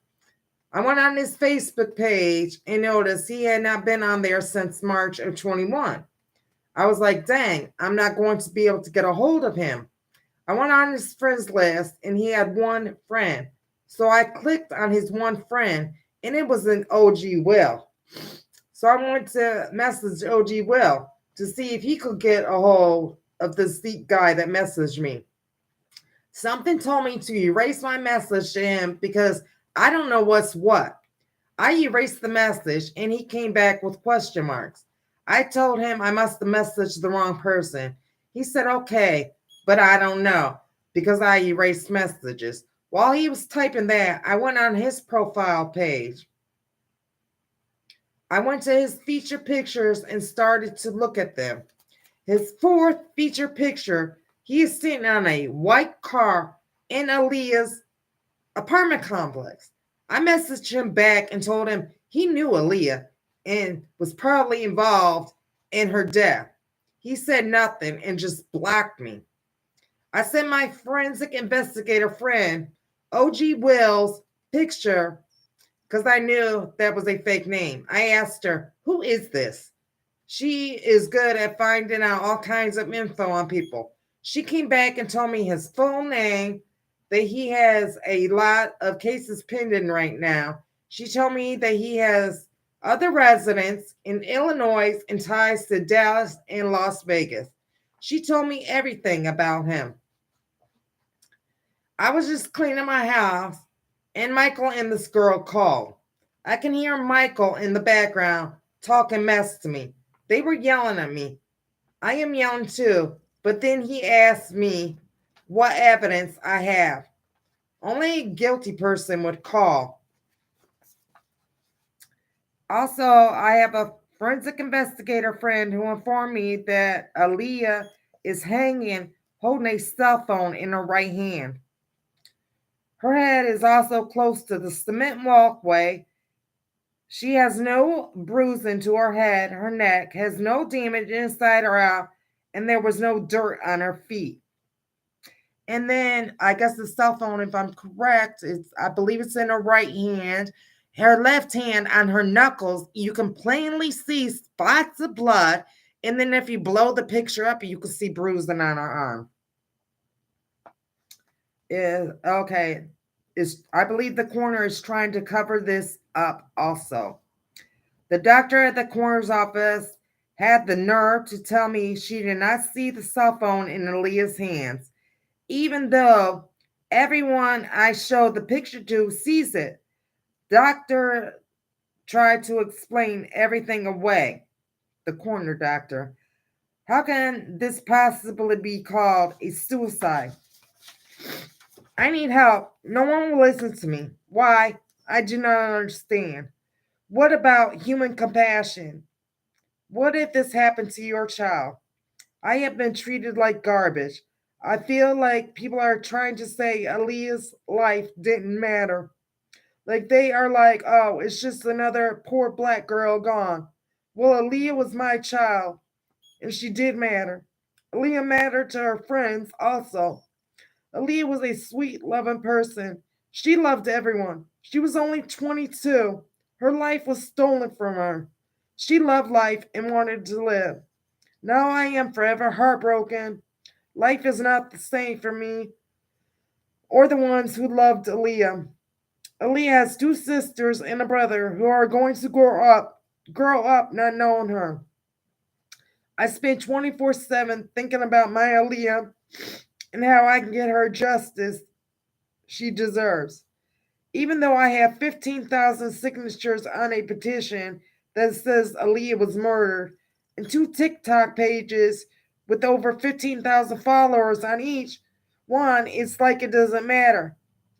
I went on his Facebook page and noticed he had not been on there since March of 21. I was like, dang, I'm not going to be able to get a hold of him. I went on his friends list and he had one friend. So I clicked on his one friend and it was an OG Will. So I went to message OG Will. to see if he could get a hold of this deep guy that messaged me. Something told me to erase my message to him because I don't know what's what. I erased the message and he came back with question marks. I told him I must have messaged the wrong person. He said, okay, but I don't know because I erased messages. While he was typing that, I went on his profile page. I went to his feature pictures and started to look at them. His fourth feature picture, he is sitting on a white car in ALIYAH's apartment complex. I messaged him back and told him he knew ALIYAH and was probably involved in her death. He said nothing and just blocked me. I sent my forensic investigator friend, OG Will's picture because I knew that was a fake name. I asked her, who is this? She is good at finding out all kinds of info on people. She came back and told me his full name, that he has a lot of cases pending right now. She told me that he has other residents in Illinois and ties to Dallas and Las Vegas. She told me everything about him. I was just cleaning my house and Michael and this girl called. I can hear Michael in the background talking mess to me. They were yelling at me. I am yelling too, but then he asked me what evidence I have. Only a guilty person would call. Also, I have a forensic investigator friend who informed me that ALIYAH is hanging, holding a cell phone in her right hand. Her head is also close to the cement walkway. She has no bruising to her head. Her neck has no damage inside or out, and there was no dirt on her feet. And then I guess the cell phone, if I'm correct, I believe it's in her right hand. Her left hand on her knuckles, you can plainly see spots of blood. And then if you blow the picture up, you can see bruising on her arm. Okay. I believe the coroner is trying to cover this up also. The doctor at the coroner's office had the nerve to tell me she did not see the cell phone in ALIYAH's hands, even though everyone I showed the picture to sees it. Doctor tried to explain everything away. The coroner doctor. How can this possibly be called a suicide? I need help. No one will listen to me. Why? I do not understand. What about human compassion? What if this happened to your child? I have been treated like garbage. I feel like people are trying to say ALIYAH's life didn't matter. Like they are like, oh, it's just another poor black girl gone. Well, ALIYAH was my child, and she did matter. ALIYAH mattered to her friends also. ALIYAH was a sweet, loving person. She loved everyone. She was only 22. Her life was stolen from her. She loved life and wanted to live. Now I am forever heartbroken. Life is not the same for me or the ones who loved ALIYAH. ALIYAH has two sisters and a brother who are going to grow up not knowing her. I spend 24/7 thinking about my ALIYAH and how I can get her justice she deserves. Even though I have 15,000 signatures on a petition that says ALIYAH was murdered, and two TikTok pages with over 15,000 followers on each one, it's like it doesn't matter.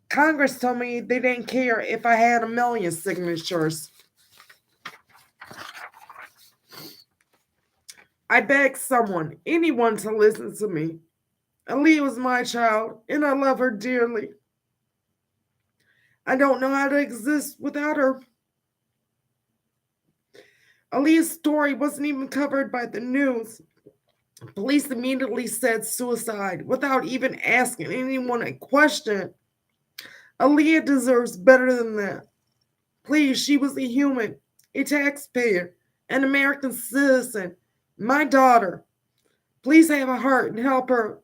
Congress told me they didn't care if I had 1,000,000 signatures. I beg someone, anyone, to listen to me. ALIYAH was my child, and I love her dearly. I don't know how to exist without her. ALIYAH's story wasn't even covered by the news. Police immediately said suicide without even asking anyone a question. ALIYAH deserves better than that. Please, she was a human, a taxpayer, an American citizen, my daughter. Please have a heart and help her.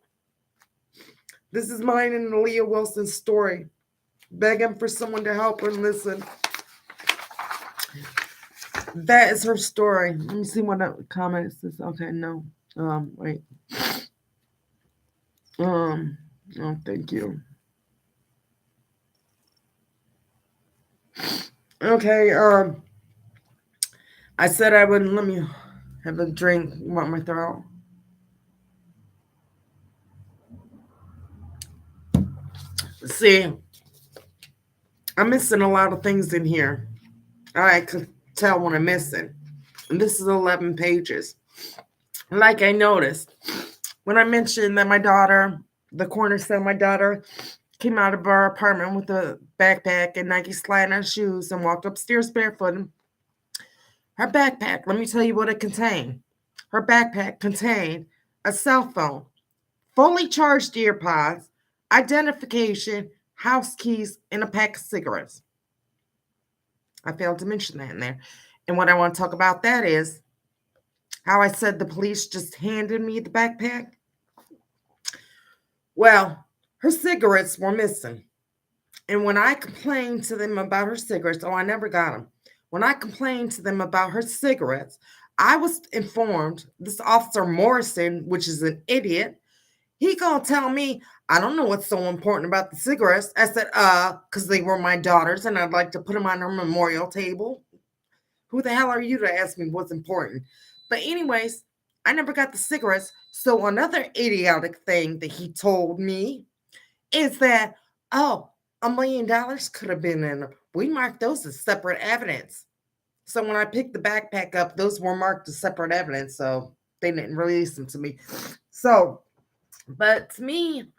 This is mine and ALIYAH Wilson's story. Begging for someone to help her and listen. That is her story. Let me see what the comments is. Okay, no. Wait. Oh, thank you. Okay, I said I would. Let me have a drink. Want my throat? See, I'm missing a lot of things in here. I could tell when I'm missing. And this is 11 pages. Like I noticed when I mentioned that my daughter, the cornerstone, my daughter came out of our apartment with a backpack and Nike slide-on shoes and walked upstairs barefoot. Her backpack, let me tell you what it contained. Her backpack contained a cell phone, fully charged earpods, identification, house keys, and a pack of cigarettes. I failed to mention that in there. And what I want to talk about that is how I said the police just handed me the backpack. Well, her cigarettes were missing. And when I complained to them about her cigarettes, I never got them. When I complained to them about her cigarettes, I was informed this officer Morrison, which is an idiot, he gonna tell me, I don't know what's so important about the cigarettes. I said, because they were my daughter's and I'd like to put them on her memorial table. Who the hell are you to ask me what's important? But anyways, I never got the cigarettes. So another idiotic thing that he told me is that, oh, $1 million could have been in them. We marked those as separate evidence. So when I picked the backpack up, those were marked as separate evidence. So they didn't release them to me. So, but to me,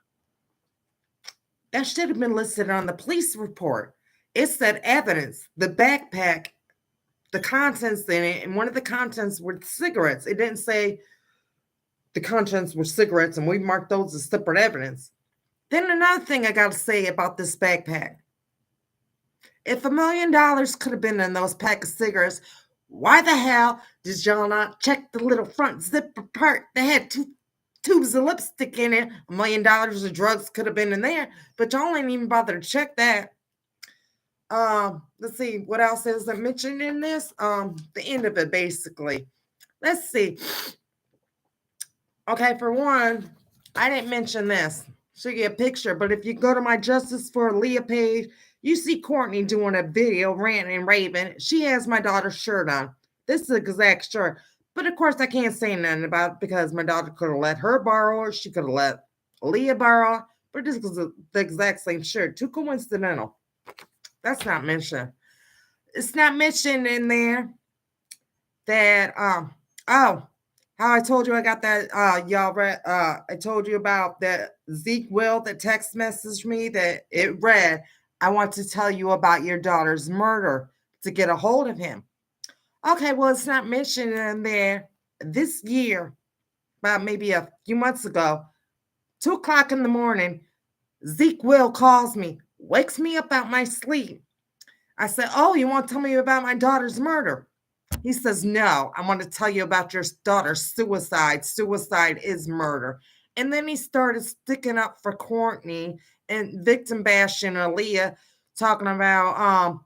that should have been listed on the police report. It said evidence, the backpack, the contents in it, and one of the contents were cigarettes. It didn't say the contents were cigarettes and we marked those as separate evidence. Then another thing I got to say about this backpack. If $1 million could have been in those pack of cigarettes, why the hell did y'all not check the little front zipper part? They had two tubes of lipstick in it. $1 million of drugs could have been in there, but y'all ain't even bothered to check that. Let's see what else is mentioned in this. The end of it basically. Let's see. Okay, for one, I didn't mention this. Show you a picture, but if you go to my Justice for ALIYAH page, you see Courtney doing a video ranting and raving. She has my daughter's shirt on. This is the exact shirt. But of course, I can't say nothing about it because my daughter could have let her borrow it. She could have let ALIYAH borrow it. But this was the exact same shirt. Too coincidental. That's not mentioned. It's not mentioned in there that, how I told you I got that, y'all read, I told you about that Zeke Will that text messaged me that it read, I want to tell you about your daughter's murder to get a hold of him. Okay, well, it's not mentioned in there. This year, about maybe a few months ago, 2:00 in the morning, Zeke Will calls me, wakes me up out my sleep. I said, oh, you want to tell me about my daughter's murder? He says, no, I want to tell you about your daughter's suicide. Suicide is murder. And then he started sticking up for Courtney and victim bashing ALIYAH, talking about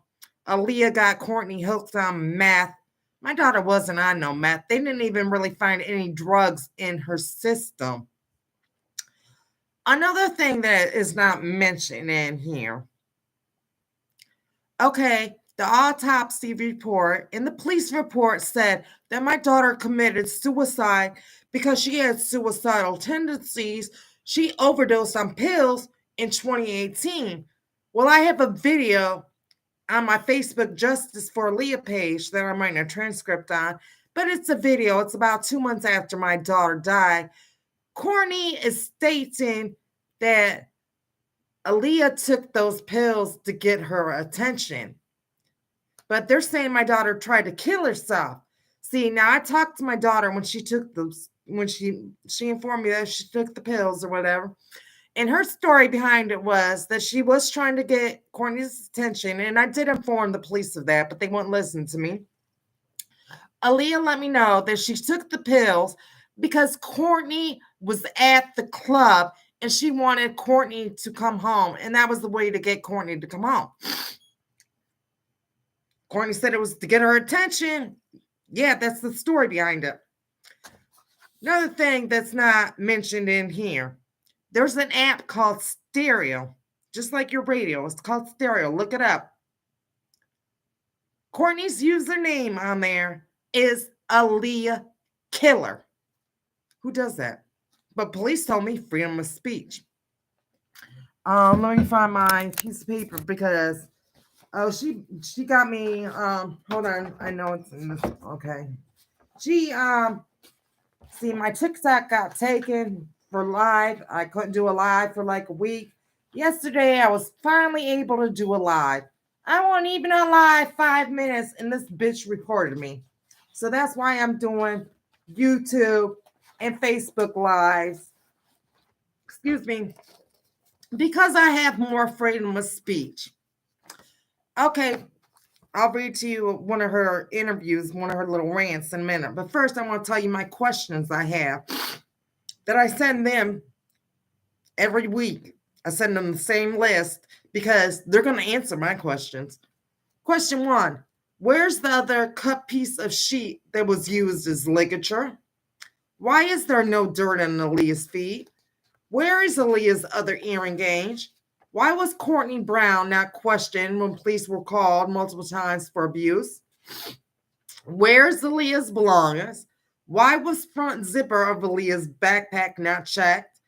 ALIYAH got Courtney hooked on meth. My daughter wasn't on no meth. They didn't even really find any drugs in her system. Another thing that is not mentioned in here. Okay, the autopsy report and the police report said that my daughter committed suicide because she had suicidal tendencies. She overdosed on pills in 2018. Well, I have a video on my Facebook Justice for ALIYAH page that I'm writing a transcript on, but it's a video. It's about 2 months after my daughter died. Courtney is stating that ALIYAH took those pills to get her attention. But they're saying my daughter tried to kill herself. See, now I talked to my daughter when she took those, when she informed me that she took the pills or whatever. And her story behind it was that she was trying to get Courtney's attention. And I did inform the police of that, but they wouldn't listen to me. ALIYAH let me know that she took the pills because Courtney was at the club and she wanted Courtney to come home. And that was the way to get Courtney to come home. Courtney said it was to get her attention. Yeah, that's the story behind it. Another thing that's not mentioned in here, there's an app called Stereo, just like your radio. It's called Stereo. Look it up. Courtney's username on there is ALIYAH Killer. Who does that? But police told me freedom of speech. Let me find my piece of paper because she got me hold on, I know it's in this. Okay. She see, my TikTok got taken for live. I couldn't do a live for like a week. Yesterday I was finally able to do a live. I wasn't even on live 5 minutes and this bitch reported me. So that's why I'm doing YouTube and Facebook lives. Excuse me. Because I have more freedom of speech. Okay, I'll read to you one of her interviews, one of her little rants in a minute. But first, I want to tell you my questions I have that I send them every week. I send them the same list because they're going to answer my questions. Question 1. Where's the other cut piece of sheet that was used as ligature? Why is there no dirt on ALIYAH's feet? Where is ALIYAH's other earring gauge? Why was Courtney Brown not questioned when police were called multiple times for abuse? Where's ALIYAH's belongings? Why was front zipper of ALIYAH's backpack not checked?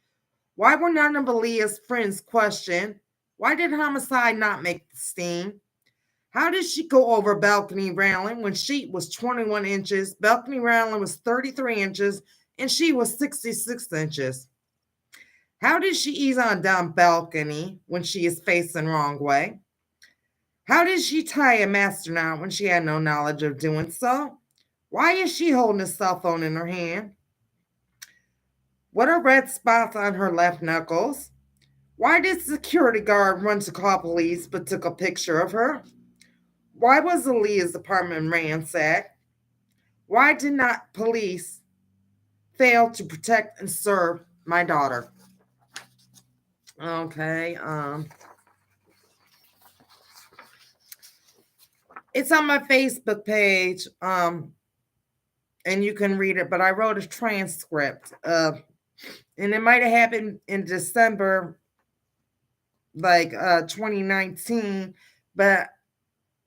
Why were none of ALIYAH's friends questioned? Why did homicide not make the scene? How did she go over balcony railing when sheet was 21 inches, balcony railing was 33 inches, and she was 66 inches? How did she ease on down balcony when she is facing wrong way? How did she tie a master knot when she had no knowledge of doing so? Why is she holding a cell phone in her hand? What are red spots on her left knuckles? Why did security guard run to call police but took a picture of her? Why was ALIYAH's apartment ransacked? Why did not police fail to protect and serve my daughter? Okay, it's on my Facebook page, and you can read it, but I wrote a transcript, and it might have happened in December, like 2019, but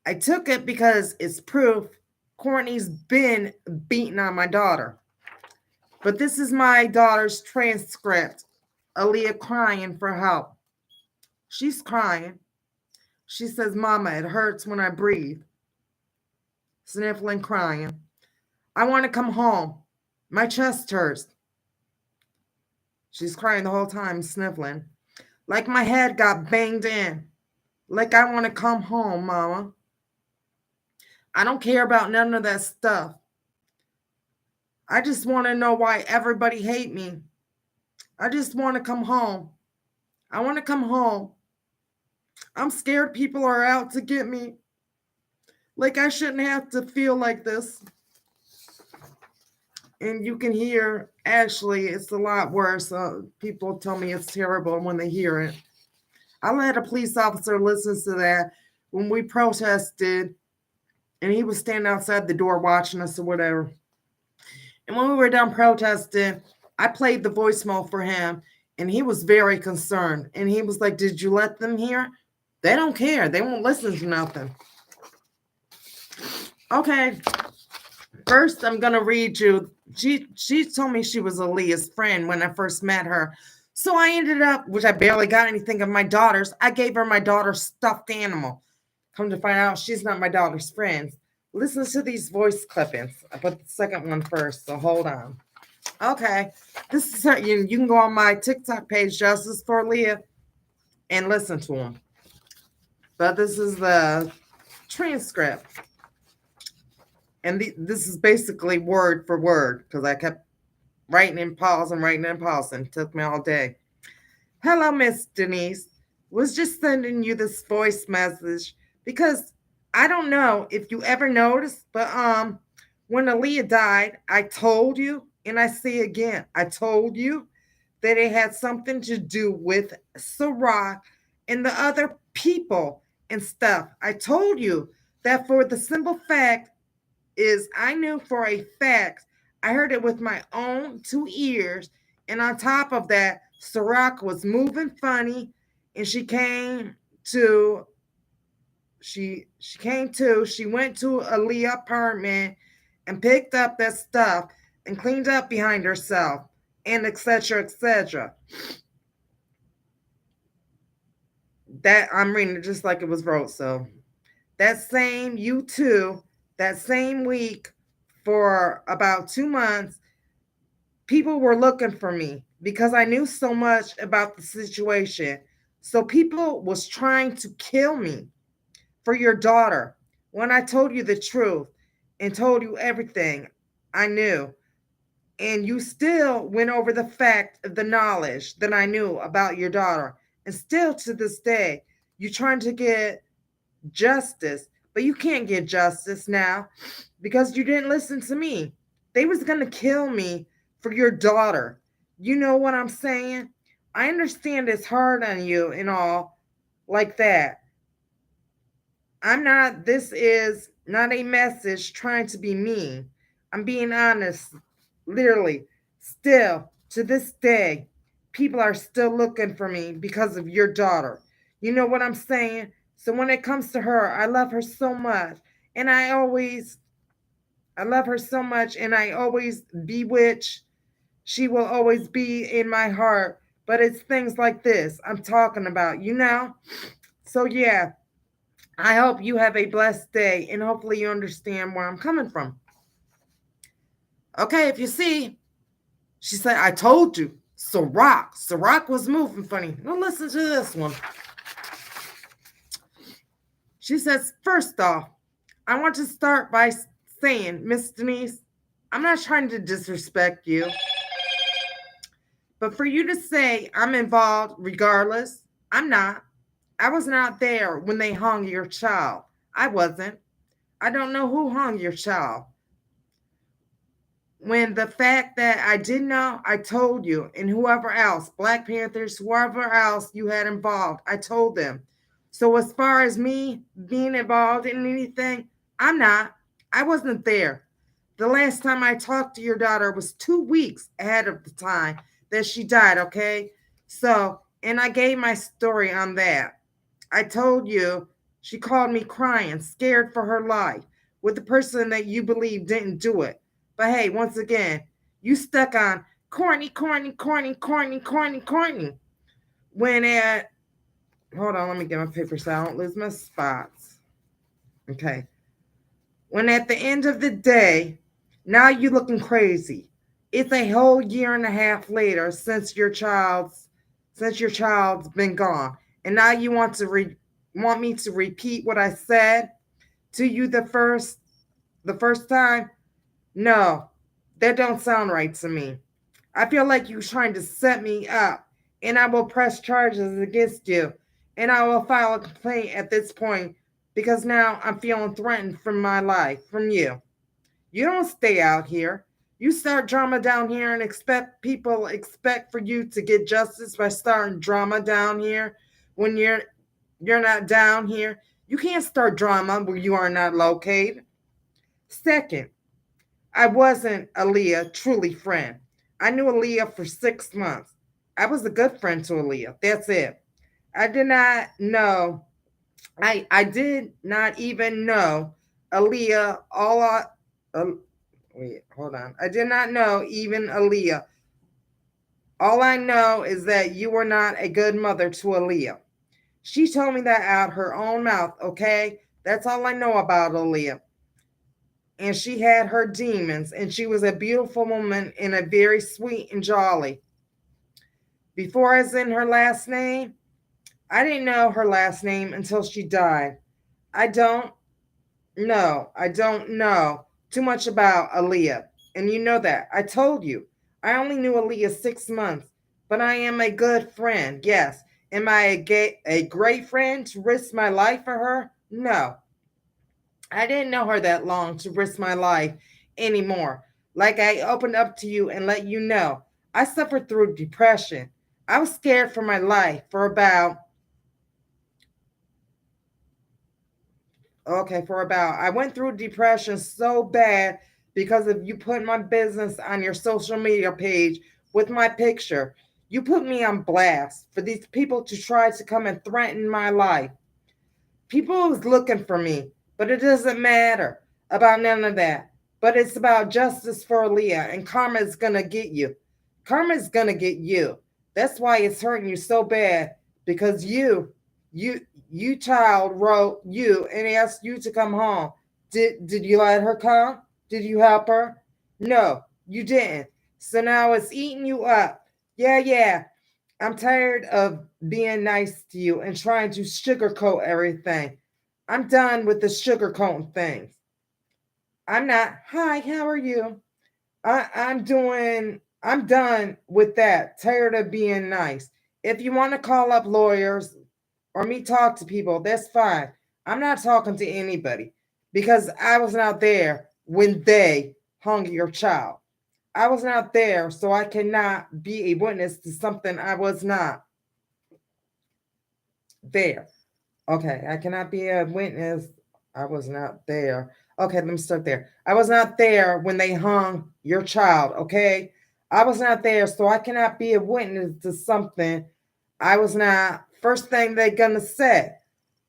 I took it because it's proof Courtney's been beating on my daughter. But this is my daughter's transcript. ALIYAH crying for help. She's crying. She says, Mama, it hurts when I breathe. Sniffling, crying. I want to come home. My chest hurts. She's crying the whole time, sniffling. Like my head got banged in. Like I want to come home, Mama. I don't care about none of that stuff. I just want to know why everybody hate me. I just want to come home. I want to come home. I'm scared people are out to get me. Like I shouldn't have to feel like this. And you can hear, actually, it's a lot worse. People tell me it's terrible when they hear it. I let a police officer listen to that when we protested, and he was standing outside the door watching us or whatever. And when we were done protesting, I played the voicemail for him, and he was very concerned. And he was like, did you let them hear? They don't care. They won't listen to nothing. Okay. First, I'm going to read you. She told me she was ALIYAH's friend when I first met her. So I ended up, which I barely got anything of my daughter's, I gave her my daughter's stuffed animal. Come to find out, she's not my daughter's friend. Listen to these voice clippings. I put the second one first, so hold on. Okay. This is her, you can go on my TikTok page, Justice for ALIYAH, and listen to them. But this is the transcript. And this is basically word for word because I kept writing and pausing. It took me all day. Hello, Miss Denise. Was just sending you this voice message because I don't know if you ever noticed, but when ALIYAH died, I told you, and I say again, I told you that it had something to do with Ciroc and the other people and stuff. I told you That for the simple fact is I knew for a fact, I heard it with my own two ears. And on top of that, Ciroc was moving funny, and to she went to ALIYAH apartment and picked up that stuff and cleaned up behind herself, and etc. etc. That I'm reading it just like it was wrote. So that same U2, that same week, for about 2 months, people were looking for me because I knew so much about the situation. So people was trying to kill me for your daughter when I told you the truth and told you everything I knew. And you still went over the fact of the knowledge that I knew about your daughter. And still to this day, you're trying to get justice, but you can't get justice now because you didn't listen to me. They was going to kill me for your daughter. You know what I'm saying? I understand it's hard on you and all like that. This is not a message trying to be mean. I'm being honest. Literally, still to this day, people are still looking for me because of your daughter. You know what I'm saying? So when it comes to her, I love her so much. And I love her so much, and I always bewitch. She will always be in my heart. But it's things like this I'm talking about, you know? So yeah, I hope you have a blessed day, and hopefully you understand where I'm coming from. Okay, if you see, she said, I told you. Ciroc was moving funny. Now listen to this one. She says, first off, I want to start by saying, Miss Denise, I'm not trying to disrespect you, but for you to say I'm involved regardless, I'm not. I was not there when they hung your child. I wasn't. I don't know who hung your child. When the fact that I didn't know, I told you, and whoever else, Black Panthers, whoever else you had involved, I told them. So as far as me being involved in anything, I'm not. I wasn't there. The last time I talked to your daughter was 2 weeks ahead of the time that she died, okay? So, and I gave my story on that. I told you she called me crying, scared for her life, with the person that you believe didn't do it. But hey, once again, you stuck on Courtney, Courtney, Courtney, Courtney, Courtney, Courtney. When at, hold on, let me get my paper so I don't lose my spots. Okay. When at the end of the day, now you looking crazy. It's a whole year and a half later since your child's been gone, and now you want me to repeat what I said to you the first time. No, that don't sound right to me. I feel like you're trying to set me up, and I will press charges against you, and I will file a complaint at this point because now I'm feeling threatened from my life from you. You don't stay out here. You start drama down here and expect for you to get justice by starting drama down here when you're not down here. You can't start drama where you are not located. Second, I wasn't ALIYAH truly friend. I knew ALIYAH for 6 months. I was a good friend to ALIYAH. That's it. I did not know. I did not even know ALIYAH. Wait, hold on. I did not know even ALIYAH. All I know is that you were not a good mother to ALIYAH. She told me that out her own mouth. Okay, that's all I know about ALIYAH. And she had her demons, and she was a beautiful woman and a very sweet and jolly. Before I was in her last name, I didn't know her last name until she died. I don't I don't know too much about ALIYAH. And you know that. I told you. I only knew ALIYAH 6 months, but I am a good friend. Yes. Am I a great friend to risk my life for her? No. I didn't know her that long to risk my life anymore. Like I opened up to you and let you know, I suffered through depression. I was scared for my life for about Okay, for about, I went through depression so bad because of you putting my business on your social media page with my picture. You put me on blast for these people to try to come and threaten my life. People is looking for me, but it doesn't matter about none of that. But it's about justice for Aaliyah, and karma is gonna get you. Karma is gonna get you. That's why it's hurting you so bad because you, you child wrote you and asked you to come home. Did you let her come? Did you help her? No, you didn't. So now it's eating you up. Yeah, yeah. I'm tired of being nice to you and trying to sugarcoat everything. I'm done with the sugarcoating things. I'm not, hi, how are you? I'm done with that. Tired of being nice. If you want to call up lawyers or me talk to people, that's fine. I'm not talking to anybody because I was not there when they hung your child. I was not there, so I cannot be a witness to something I was not there. Okay, I cannot be a witness. I was not there. Okay, let me start there. I was not there when they hung your child, okay? I was not there, so I cannot be a witness to something I was not. First thing they're gonna say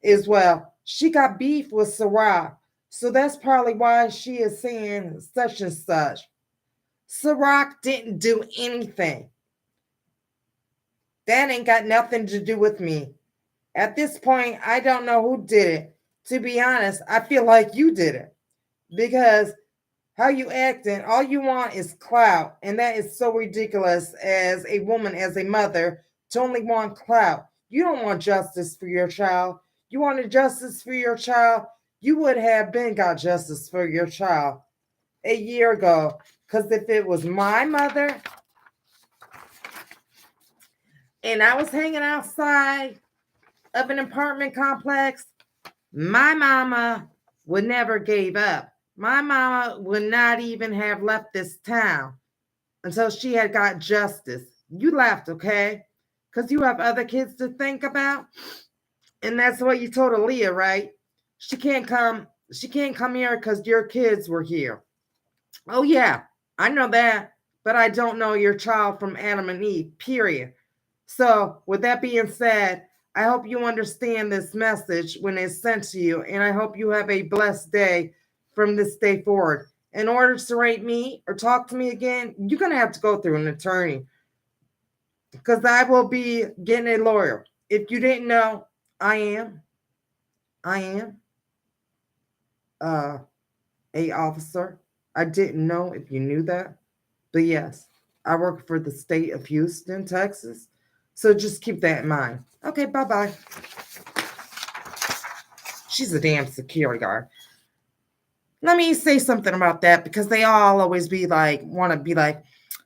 is, well, she got beef with Sarah. So that's probably why she is saying such and such. Ciroc didn't do anything. That ain't got nothing to do with me. At this point, I don't know who did it. To be honest, I feel like you did it because how you acting, all you want is clout, and that is so ridiculous as a woman, as a mother, to only want clout. You don't want justice for your child. You wanted justice for your child, you would have been got justice for your child a year ago. Because if it was my mother and I was hanging outside of an apartment complex, my mama would never gave up. My mama would not even have left this town until she had got justice. You left, okay? Because you have other kids to think about. And that's what you told Aaliyah, right? She can't come. She can't come here because your kids were here. Oh yeah, I know that, but I don't know your child from Adam and Eve. Period. So, with that being said, I hope you understand this message when it's sent to you, and I hope you have a blessed day from this day forward. In order to rate me or talk to me again, you're going to have to go through an attorney because I will be getting a lawyer. If you didn't know, I am. I am uh, a officer. I didn't know if you knew that, but yes, I work for the state of Houston, Texas. So just keep that in mind. Okay, bye bye. She's a damn security guard. Let me say something about that because they all always be like, want to be like,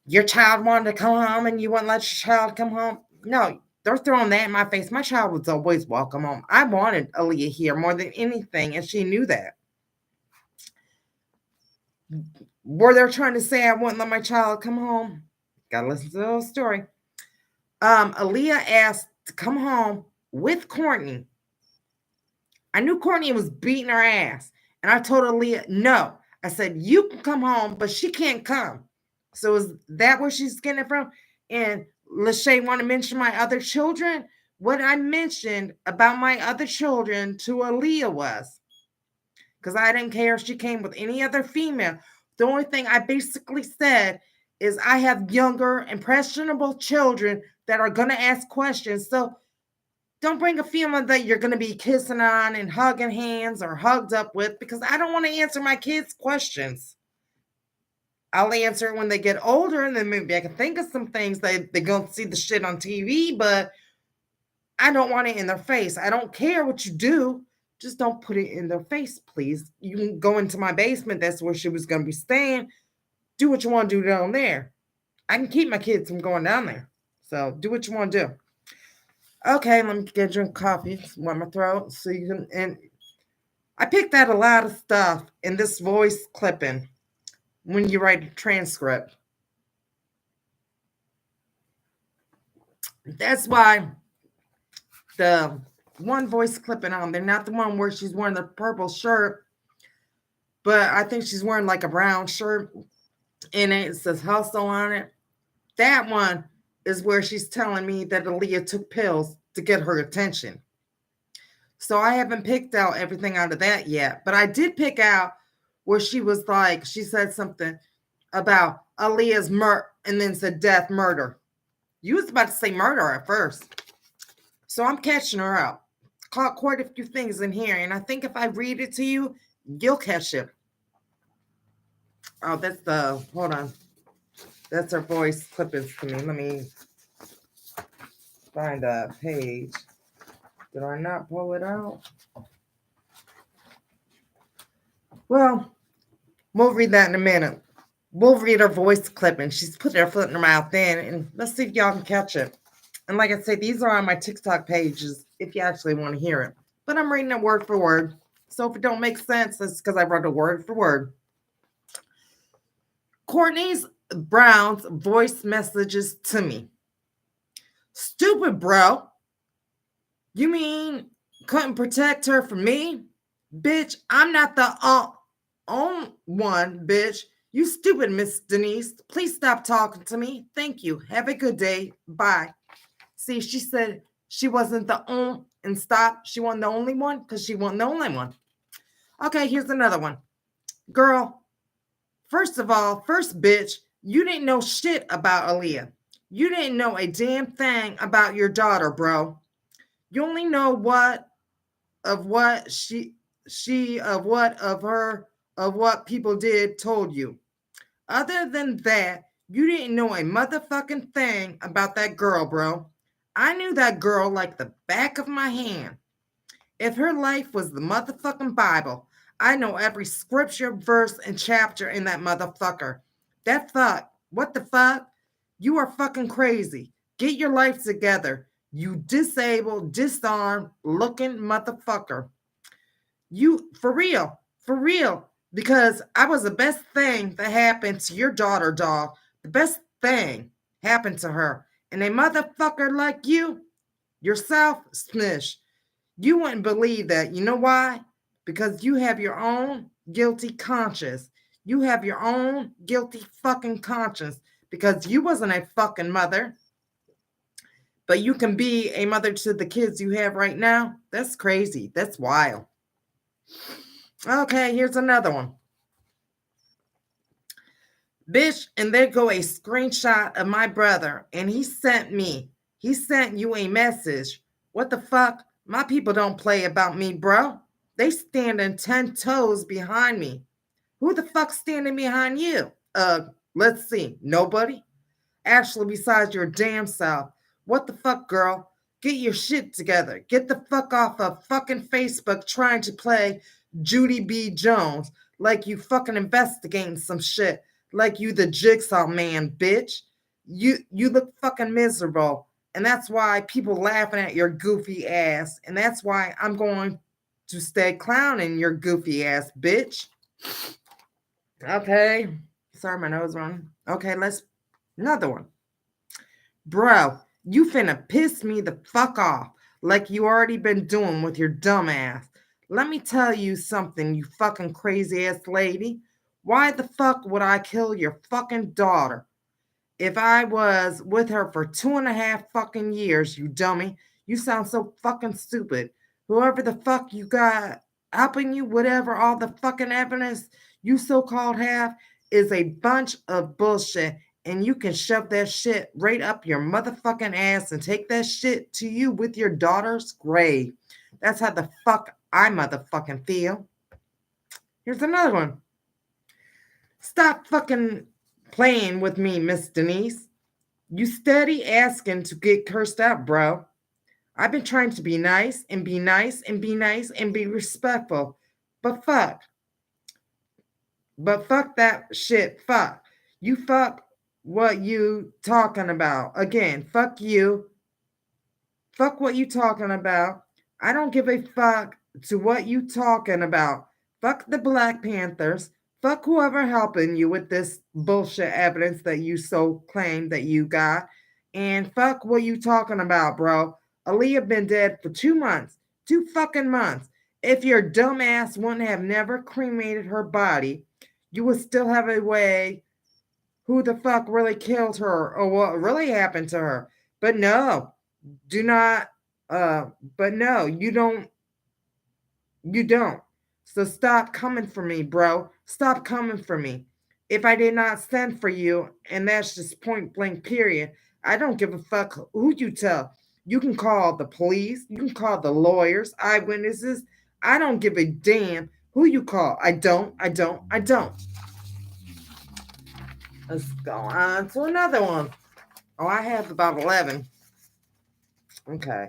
your child wanted to come home and you wouldn't let your child come home. No, they're throwing that in my face. My child was always welcome home. I wanted Aaliyah here more than anything, and she knew that. Were they trying to say I wouldn't let my child come home? Gotta listen to the whole story. Aaliyah asked to come home with Courtney. I knew Courtney was beating her ass. And I told Aaliyah, no. I said, you can come home, but she can't come. So is that where she's getting it from? And Lachey want to mention my other children? What I mentioned about my other children to Aaliyah was, because I didn't care if she came with any other female. The only thing I basically said is I have younger, impressionable children that are going to ask questions. So don't bring a female that you're going to be kissing on and hugging hands or hugged up with because I don't want to answer my kids' questions. I'll answer it when they get older and then maybe I can think of some things they're going to see the shit on TV, but I don't want it in their face. I don't care what you do. Just don't put it in their face, please. You can go into my basement. That's where she was going to be staying. Do what you want to do down there. I can keep my kids from going down there. So do what you want to do. Okay, let me get a drink of coffee. Wet my throat. So you can, and I picked out a lot of stuff in this voice clipping when you write a transcript. That's why the one voice clipping on there, not the one where she's wearing the purple shirt, but I think she's wearing like a brown shirt and it says hustle on it. That one is where she's telling me that ALIYAH took pills to get her attention. So I haven't picked out everything out of that yet, but I did pick out where she was like, she said something about ALIYAH's and then said death, murder. You was about to say murder at first. So I'm catching her up. Caught quite a few things in here, and I think if I read it to you, you'll catch it. Oh, hold on. That's her voice clippings to me. Let me find a page. Did I not pull it out? Well, we'll read that in a minute. We'll read her voice clipping. She's put her foot in her mouth then, and let's see if y'all can catch it. And like I say, these are on my TikTok pages if you actually want to hear it. But I'm reading it word for word. So if it don't make sense, that's because I wrote it word for word. Courtney Brown's voice messages to me. Stupid, bro. You mean couldn't protect her from me? Bitch, I'm not the only one, bitch. You stupid, Miss Denise. Please stop talking to me. Thank you. Have a good day. Bye. See, she said she wasn't the only, and stop. She wasn't the only one because she wasn't the only one. Okay, here's another one. Girl, first of all, first bitch, you didn't know shit about ALIYAH. You didn't know a damn thing about your daughter, bro. You only know what people did told you. Other than that, you didn't know a motherfucking thing about that girl, bro. I knew that girl like the back of my hand. If her life was the motherfucking Bible, I know every scripture, verse, and chapter in that motherfucker. What the fuck? You are fucking crazy. Get your life together. You disabled, disarmed looking motherfucker. You, for real, because I was the best thing that happened to your daughter, dog. The best thing happened to her. And a motherfucker like you, yourself, Smish, you wouldn't believe that. You know why? Because you have your own guilty conscience. You have your own guilty fucking conscience because you wasn't a fucking mother. But you can be a mother to the kids you have right now. That's crazy. That's wild. Okay, here's another one. Bitch, and there go a screenshot of my brother, and he sent you a message. What the fuck? My people don't play about me, bro. They standing 10 toes behind me. Who the fuck standing behind you? Let's see. Nobody? Actually, besides your damn self. What the fuck, girl? Get your shit together. Get the fuck off of fucking Facebook trying to play Judy B. Jones like you fucking investigating some shit. Like you the jigsaw man, bitch. You look fucking miserable. And that's why people laughing at your goofy ass. And that's why I'm going to stay clowning your goofy ass, bitch. Okay. Sorry, my nose running. Okay, another one. Bro, you finna piss me the fuck off like you already been doing with your dumb ass. Let me tell you something, you fucking crazy ass lady. Why the fuck would I kill your fucking daughter? If I was with her for 2.5 fucking years, you dummy. You sound so fucking stupid. Whoever the fuck you got helping you, whatever, all the fucking evidence you so-called have is a bunch of bullshit. And you can shove that shit right up your motherfucking ass and take that shit to you with your daughter's grave. That's how the fuck I motherfucking feel. Here's another one. Stop fucking playing with me, Miss Denise. You steady asking to get cursed out, bro. I've been trying to be nice and be nice and be nice and be respectful. But fuck that shit. Fuck. You fuck what you talking about. Again, fuck you. Fuck what you talking about. I don't give a fuck to what you talking about. Fuck the Black Panthers. Fuck whoever helping you with this bullshit evidence that you so claim that you got. And fuck what you talking about, bro. ALIYAH been dead for 2 months. 2 fucking months. If your dumb ass wouldn't have never cremated her body, you would still have a way who the fuck really killed her or what really happened to her. But no, do not uh but no, you don't. So stop coming for me, bro. Stop coming for me. If I did not send for you, and that's just point blank period, I don't give a fuck who you tell. You can call the police, you can call the lawyers, eyewitnesses. I don't give a damn who you call. I don't. Let's go on to another one. Oh, I have about 11. Okay.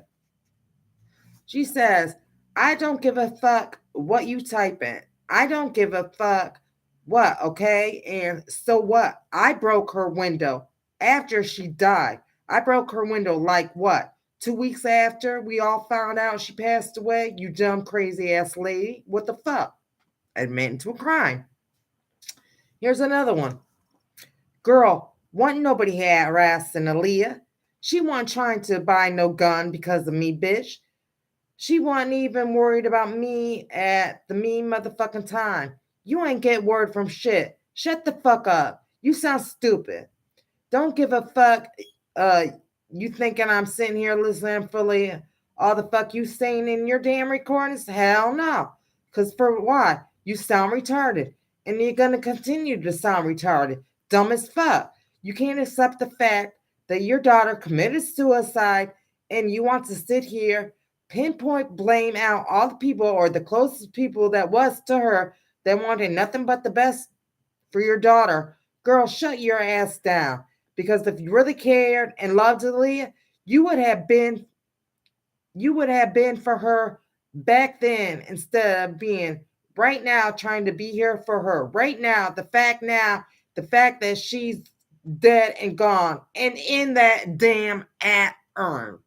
She says, I don't give a fuck what you type in. I don't give a fuck what, okay? And so what? I broke her window after she died. I broke her window like what? 2 weeks after we all found out she passed away? You dumb, crazy ass lady. What the fuck? Admitting to a crime. Here's another one. Girl, wasn't nobody harassing ALIYAH. She wasn't trying to buy no gun because of me, bitch. She wasn't even worried about me at the mean motherfucking time. You ain't get word from shit. Shut the fuck up. You sound stupid. Don't give a fuck. Uh, you thinking I'm sitting here listening fully all the fuck you saying in your damn recordings? Hell no. Cause for why? You sound retarded. And you're gonna continue to sound retarded. Dumb as fuck. You can't accept the fact that your daughter committed suicide and you want to sit here pinpoint blame out all the people or the closest people that was to her that wanted nothing but the best for your daughter. Girl, shut your ass down. Because if you really cared and loved ALIYAH, you would have been for her back then instead of being right now trying to be here for her. Right now, the fact that she's dead and gone and in that damn urn.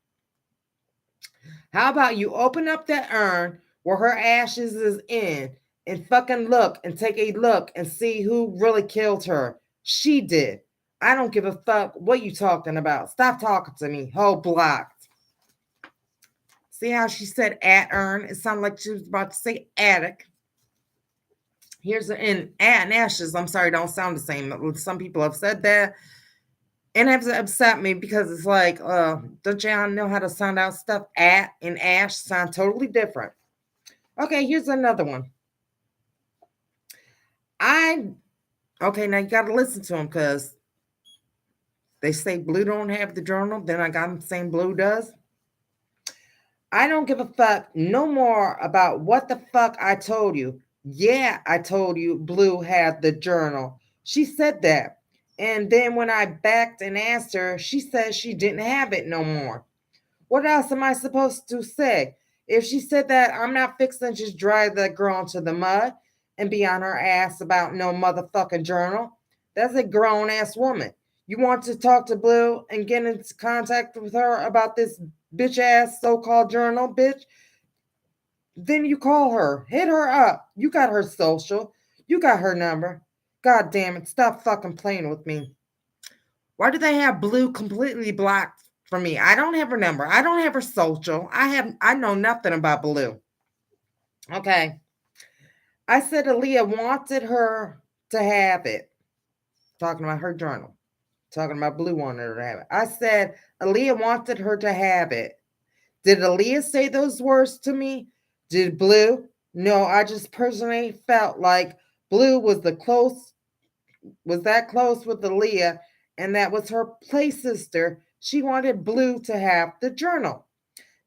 How about you open up that urn where her ashes is in and fucking look and take a look and see who really killed her? She did. I don't give a fuck what you talking about. Stop talking to me. Whole blocked. See how she said at urn? It sounded like she was about to say attic. Here's in and ashes. I'm sorry, don't sound the same. Some people have said that. And it upset me because it's like, don't y'all know how to sound out stuff? At and ash sound totally different. Okay, here's another one. Okay, now you got to listen to them because they say Blue don't have the journal. Then I got them saying Blue does. I don't give a fuck no more about what the fuck I told you. Yeah, I told you Blue had the journal. She said that. And then when I backed and asked her, she said she didn't have it no more. What else am I supposed to say? If she said that, I'm not fixing to just drive that girl into the mud and be on her ass about no motherfucking journal. That's a grown ass woman. You want to talk to Blue and get into contact with her about this bitch ass so-called journal, bitch? Then you call her. Hit her up. You got her social. You got her number. God damn it. Stop fucking playing with me. Why do they have Blue completely blocked from me? I don't have her number. I don't have her social. I know nothing about Blue. Okay. I said ALIYAH wanted her to have it. Talking about her journal. Talking about Blue wanted her to have it. I said ALIYAH wanted her to have it. Did ALIYAH say those words to me? Did Blue? No, I just personally felt like Blue was that close with ALIYAH, and that was her play sister. She wanted Blue to have the journal.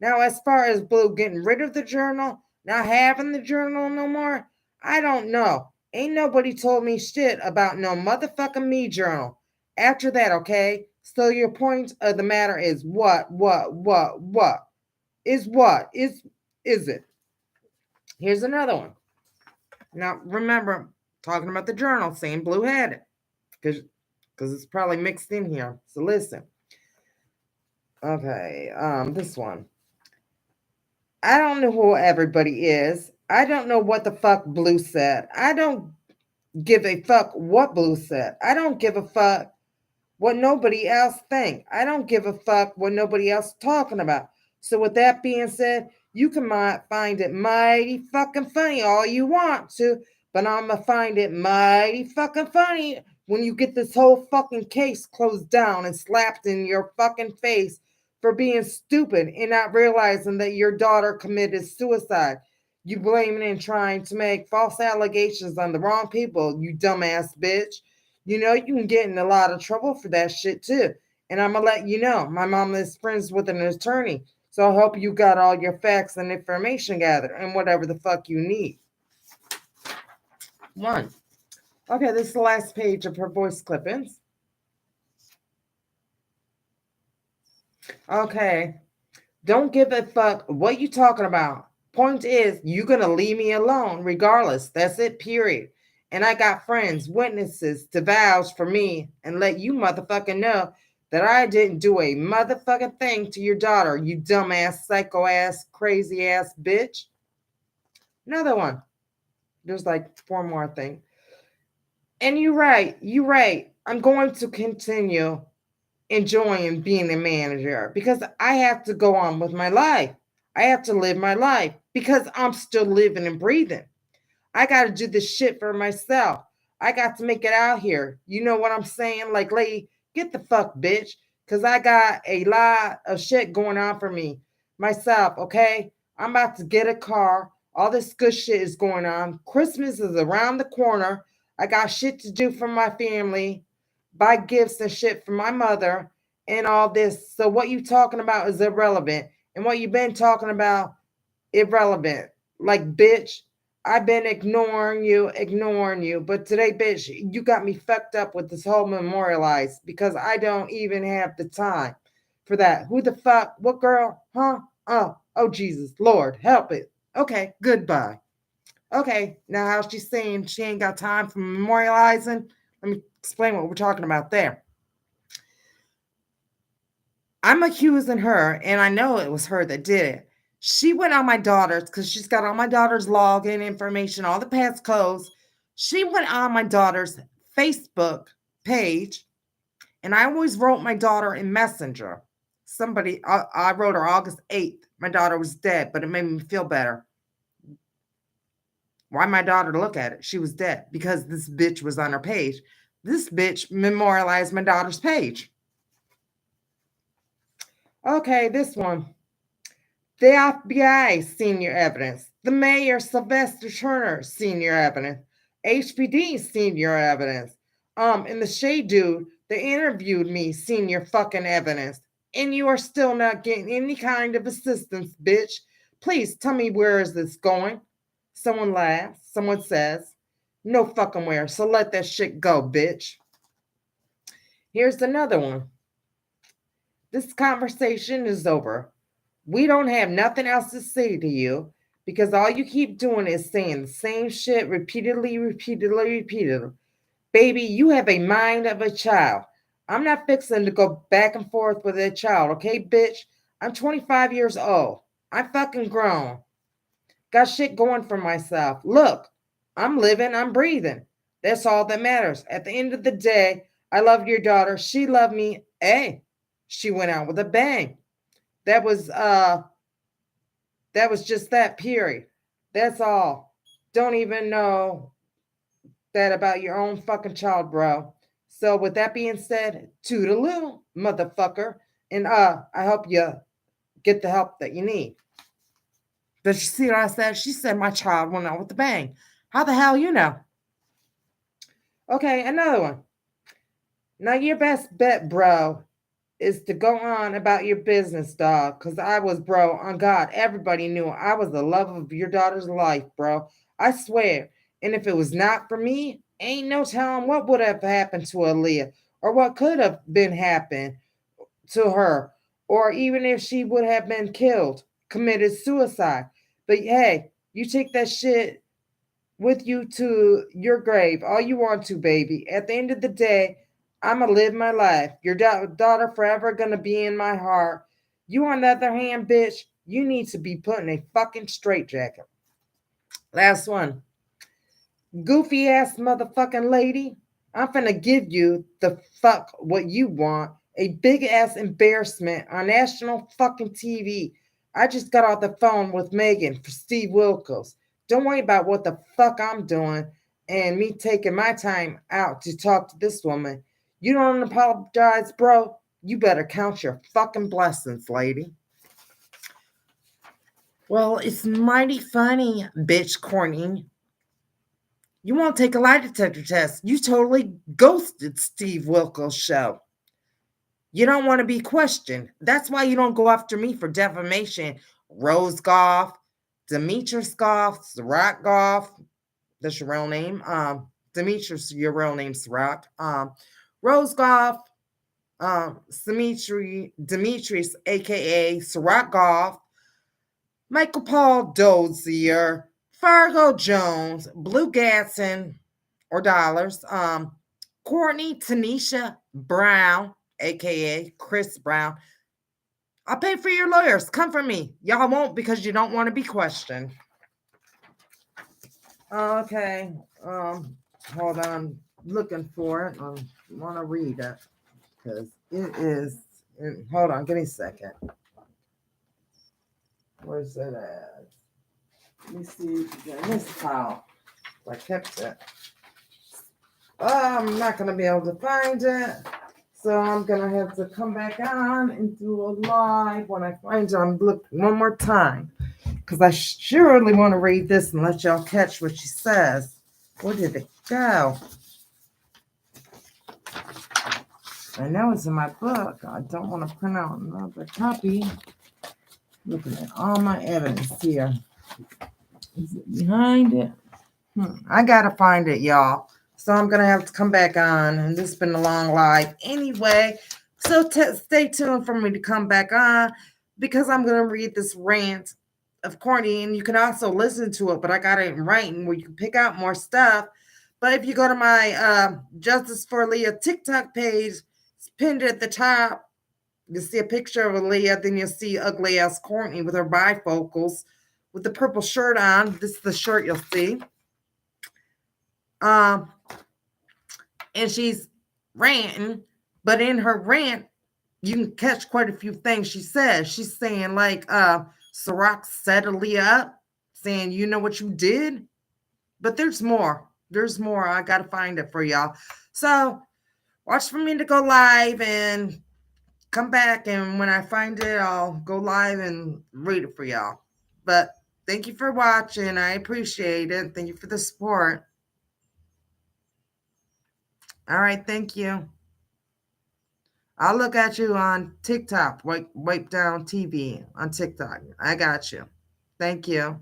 Now, as far as Blue getting rid of the journal, not having the journal no more, I don't know. Ain't nobody told me shit about no motherfucking me journal. After that, okay? So your point of the matter is what? Is what? Is it? Here's another one. Now, remember, talking about the journal, saying Blue had it. Because it's probably mixed in here. So listen. Okay, this one. I don't know who everybody is. I don't know what the fuck Blue said. I don't give a fuck what Blue said. I don't give a fuck what nobody else think. I don't give a fuck what nobody else talking about. So with that being said, You can find it mighty fucking funny all you want to, but I'm gonna find it mighty fucking funny when you get this whole fucking case closed down and slapped in your fucking face for being stupid and not realizing that your daughter committed suicide. You blaming and trying to make false allegations on the wrong people, you dumbass bitch. You know you can get in a lot of trouble for that shit too. And I'm gonna let you know, my mom is friends with an attorney. So I hope you got all your facts and information gathered and whatever the fuck you need. One. Okay, this is the last page of her voice clippings. Okay. Don't give a fuck what you talking about. Point is, you gonna leave me alone regardless. That's it, period. And I got friends, witnesses to vouch for me and let you motherfucking know that I didn't do a motherfucking thing to your daughter, you dumbass, psycho ass, crazy ass bitch. Another one. There's like four more things. And you're right. You're right. I'm going to continue enjoying being a manager because I have to go on with my life. I have to live my life because I'm still living and breathing. I got to do this shit for myself. I got to make it out here. You know what I'm saying? Like, lady, get the fuck, bitch. Because I got a lot of shit going on for me, myself, okay? I'm about to get a car. All this good shit is going on. Christmas is around the corner. I got shit to do for my family, buy gifts and shit for my mother, and all this. So, what you talking about is irrelevant. And what you've been talking about, irrelevant. Like, bitch, I've been ignoring you. But today, bitch, you got me fucked up with this whole memorialized because I don't even have the time for that. Who the fuck? What girl? Huh? Oh, Jesus, Lord, help it. Okay, goodbye. Okay, now how she's saying she ain't got time for memorializing. Let me explain what we're talking about there. I'm accusing her, and I know it was her that did it. She went on my daughter's because she's got all my daughter's login information, all the passcodes. She went on my daughter's Facebook page, and I always wrote my daughter in Messenger. I wrote her August 8th. My daughter was dead, but it made me feel better. Why my daughter look at it? She was dead because this bitch was on her page. This bitch memorialized my daughter's page. Okay, this one. The FBI, senior evidence. The mayor, Sylvester Turner, senior evidence. HPD, senior evidence. And the Shade dude that interviewed me, senior fucking evidence. And you are still not getting any kind of assistance, bitch. Please tell me where is this going? Someone laughs. Someone says, no fucking where. So let that shit go, bitch. Here's another one. This conversation is over. We don't have nothing else to say to you because all you keep doing is saying the same shit repeatedly. Baby, you have a mind of a child. I'm not fixing to go back and forth with a child, okay, bitch? I'm 25 years old. I'm fucking grown. Got shit going for myself. Look, I'm living, I'm breathing. That's all that matters. At the end of the day, I love your daughter. She loved me. Hey, she went out with a bang. That was just that, period. That's all. Don't even know that about your own fucking child, bro. So with that being said, toodaloo, motherfucker. And I hope you get the help that you need. But you see what I said? She said my child went out with a bang. How the hell you know? Okay, another one. Now your best bet, bro, is to go on about your business, dog. Because I was, bro, on God, everybody knew I was the love of your daughter's life, bro. I swear. And if it was not for me, ain't no telling what would have happened to ALIYAH or what could have been happened to her. Or even if she would have been killed, committed suicide. But hey, you take that shit with you to your grave all you want to, baby. At the end of the day, I'm going to live my life. Your daughter forever going to be in my heart. You, on the other hand, bitch, you need to be put in a fucking straitjacket. Last one. Goofy ass motherfucking lady. I'm finna give you the fuck what you want. A big ass embarrassment on national fucking TV. I just got off the phone with Megan for Steve Wilkos. Don't worry about what the fuck I'm doing and me taking my time out to talk to this woman. You don't apologize, bro? You better count your fucking blessings, lady. Well, it's mighty funny, bitch Courtney. You won't take a lie detector test. You totally ghosted Steve Wilkos' show. You don't want to be questioned. That's why you don't go after me for defamation. Rose Goff, Demetrius Goff, Sirach Goff. That's your real name. Demetrius, your real name, Sirach. Rose Goff, Demetrius, aka Sirach Goff, Michael Paul Dozier, Fargo Jones, Blue Gatson, or Dollars, Courtney Tanisha Brown, aka Chris Brown. I'll pay for your lawyers. Come for me. Y'all won't because you don't want to be questioned. Okay. Hold on. Looking for it. I want to read it because it is. Hold on. Give me a second. Where's it at? Let me see in this file. I kept it. I'm not going to be able to find it. So I'm going to have to come back on and do a live when I find it. I'm looking one more time because I surely want to read this and let y'all catch what she says. Where did it go? I know it's in my book. I don't want to print out another copy. Looking at all my evidence here. Is it behind it? I got to find it, y'all. So I'm going to have to come back on. And this has been a long live anyway. So stay tuned for me to come back on because I'm going to read this rant of Courtney. And you can also listen to it, but I got it in writing where you can pick out more stuff. But if you go to my Justice for Aaliyah TikTok page, it's pinned at the top. You'll see a picture of Aaliyah. Then you'll see ugly ass Courtney with her bifocals with the purple shirt on. This is the shirt you'll see. And she's ranting, but in her rant, you can catch quite a few things she says. She's saying like, Sirach set Aaliyah up, saying, you know what you did? But there's more. There's more. I got to find it for y'all. So watch for me to go live and come back. And when I find it, I'll go live and read it for y'all. But thank you for watching. I appreciate it. Thank you for the support. All right, thank you. I'll look at you on TikTok, Wipe Down TV on TikTok. I got you. Thank you.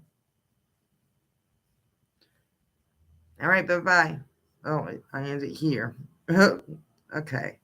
All right, bye-bye. Oh, I ended here. Okay.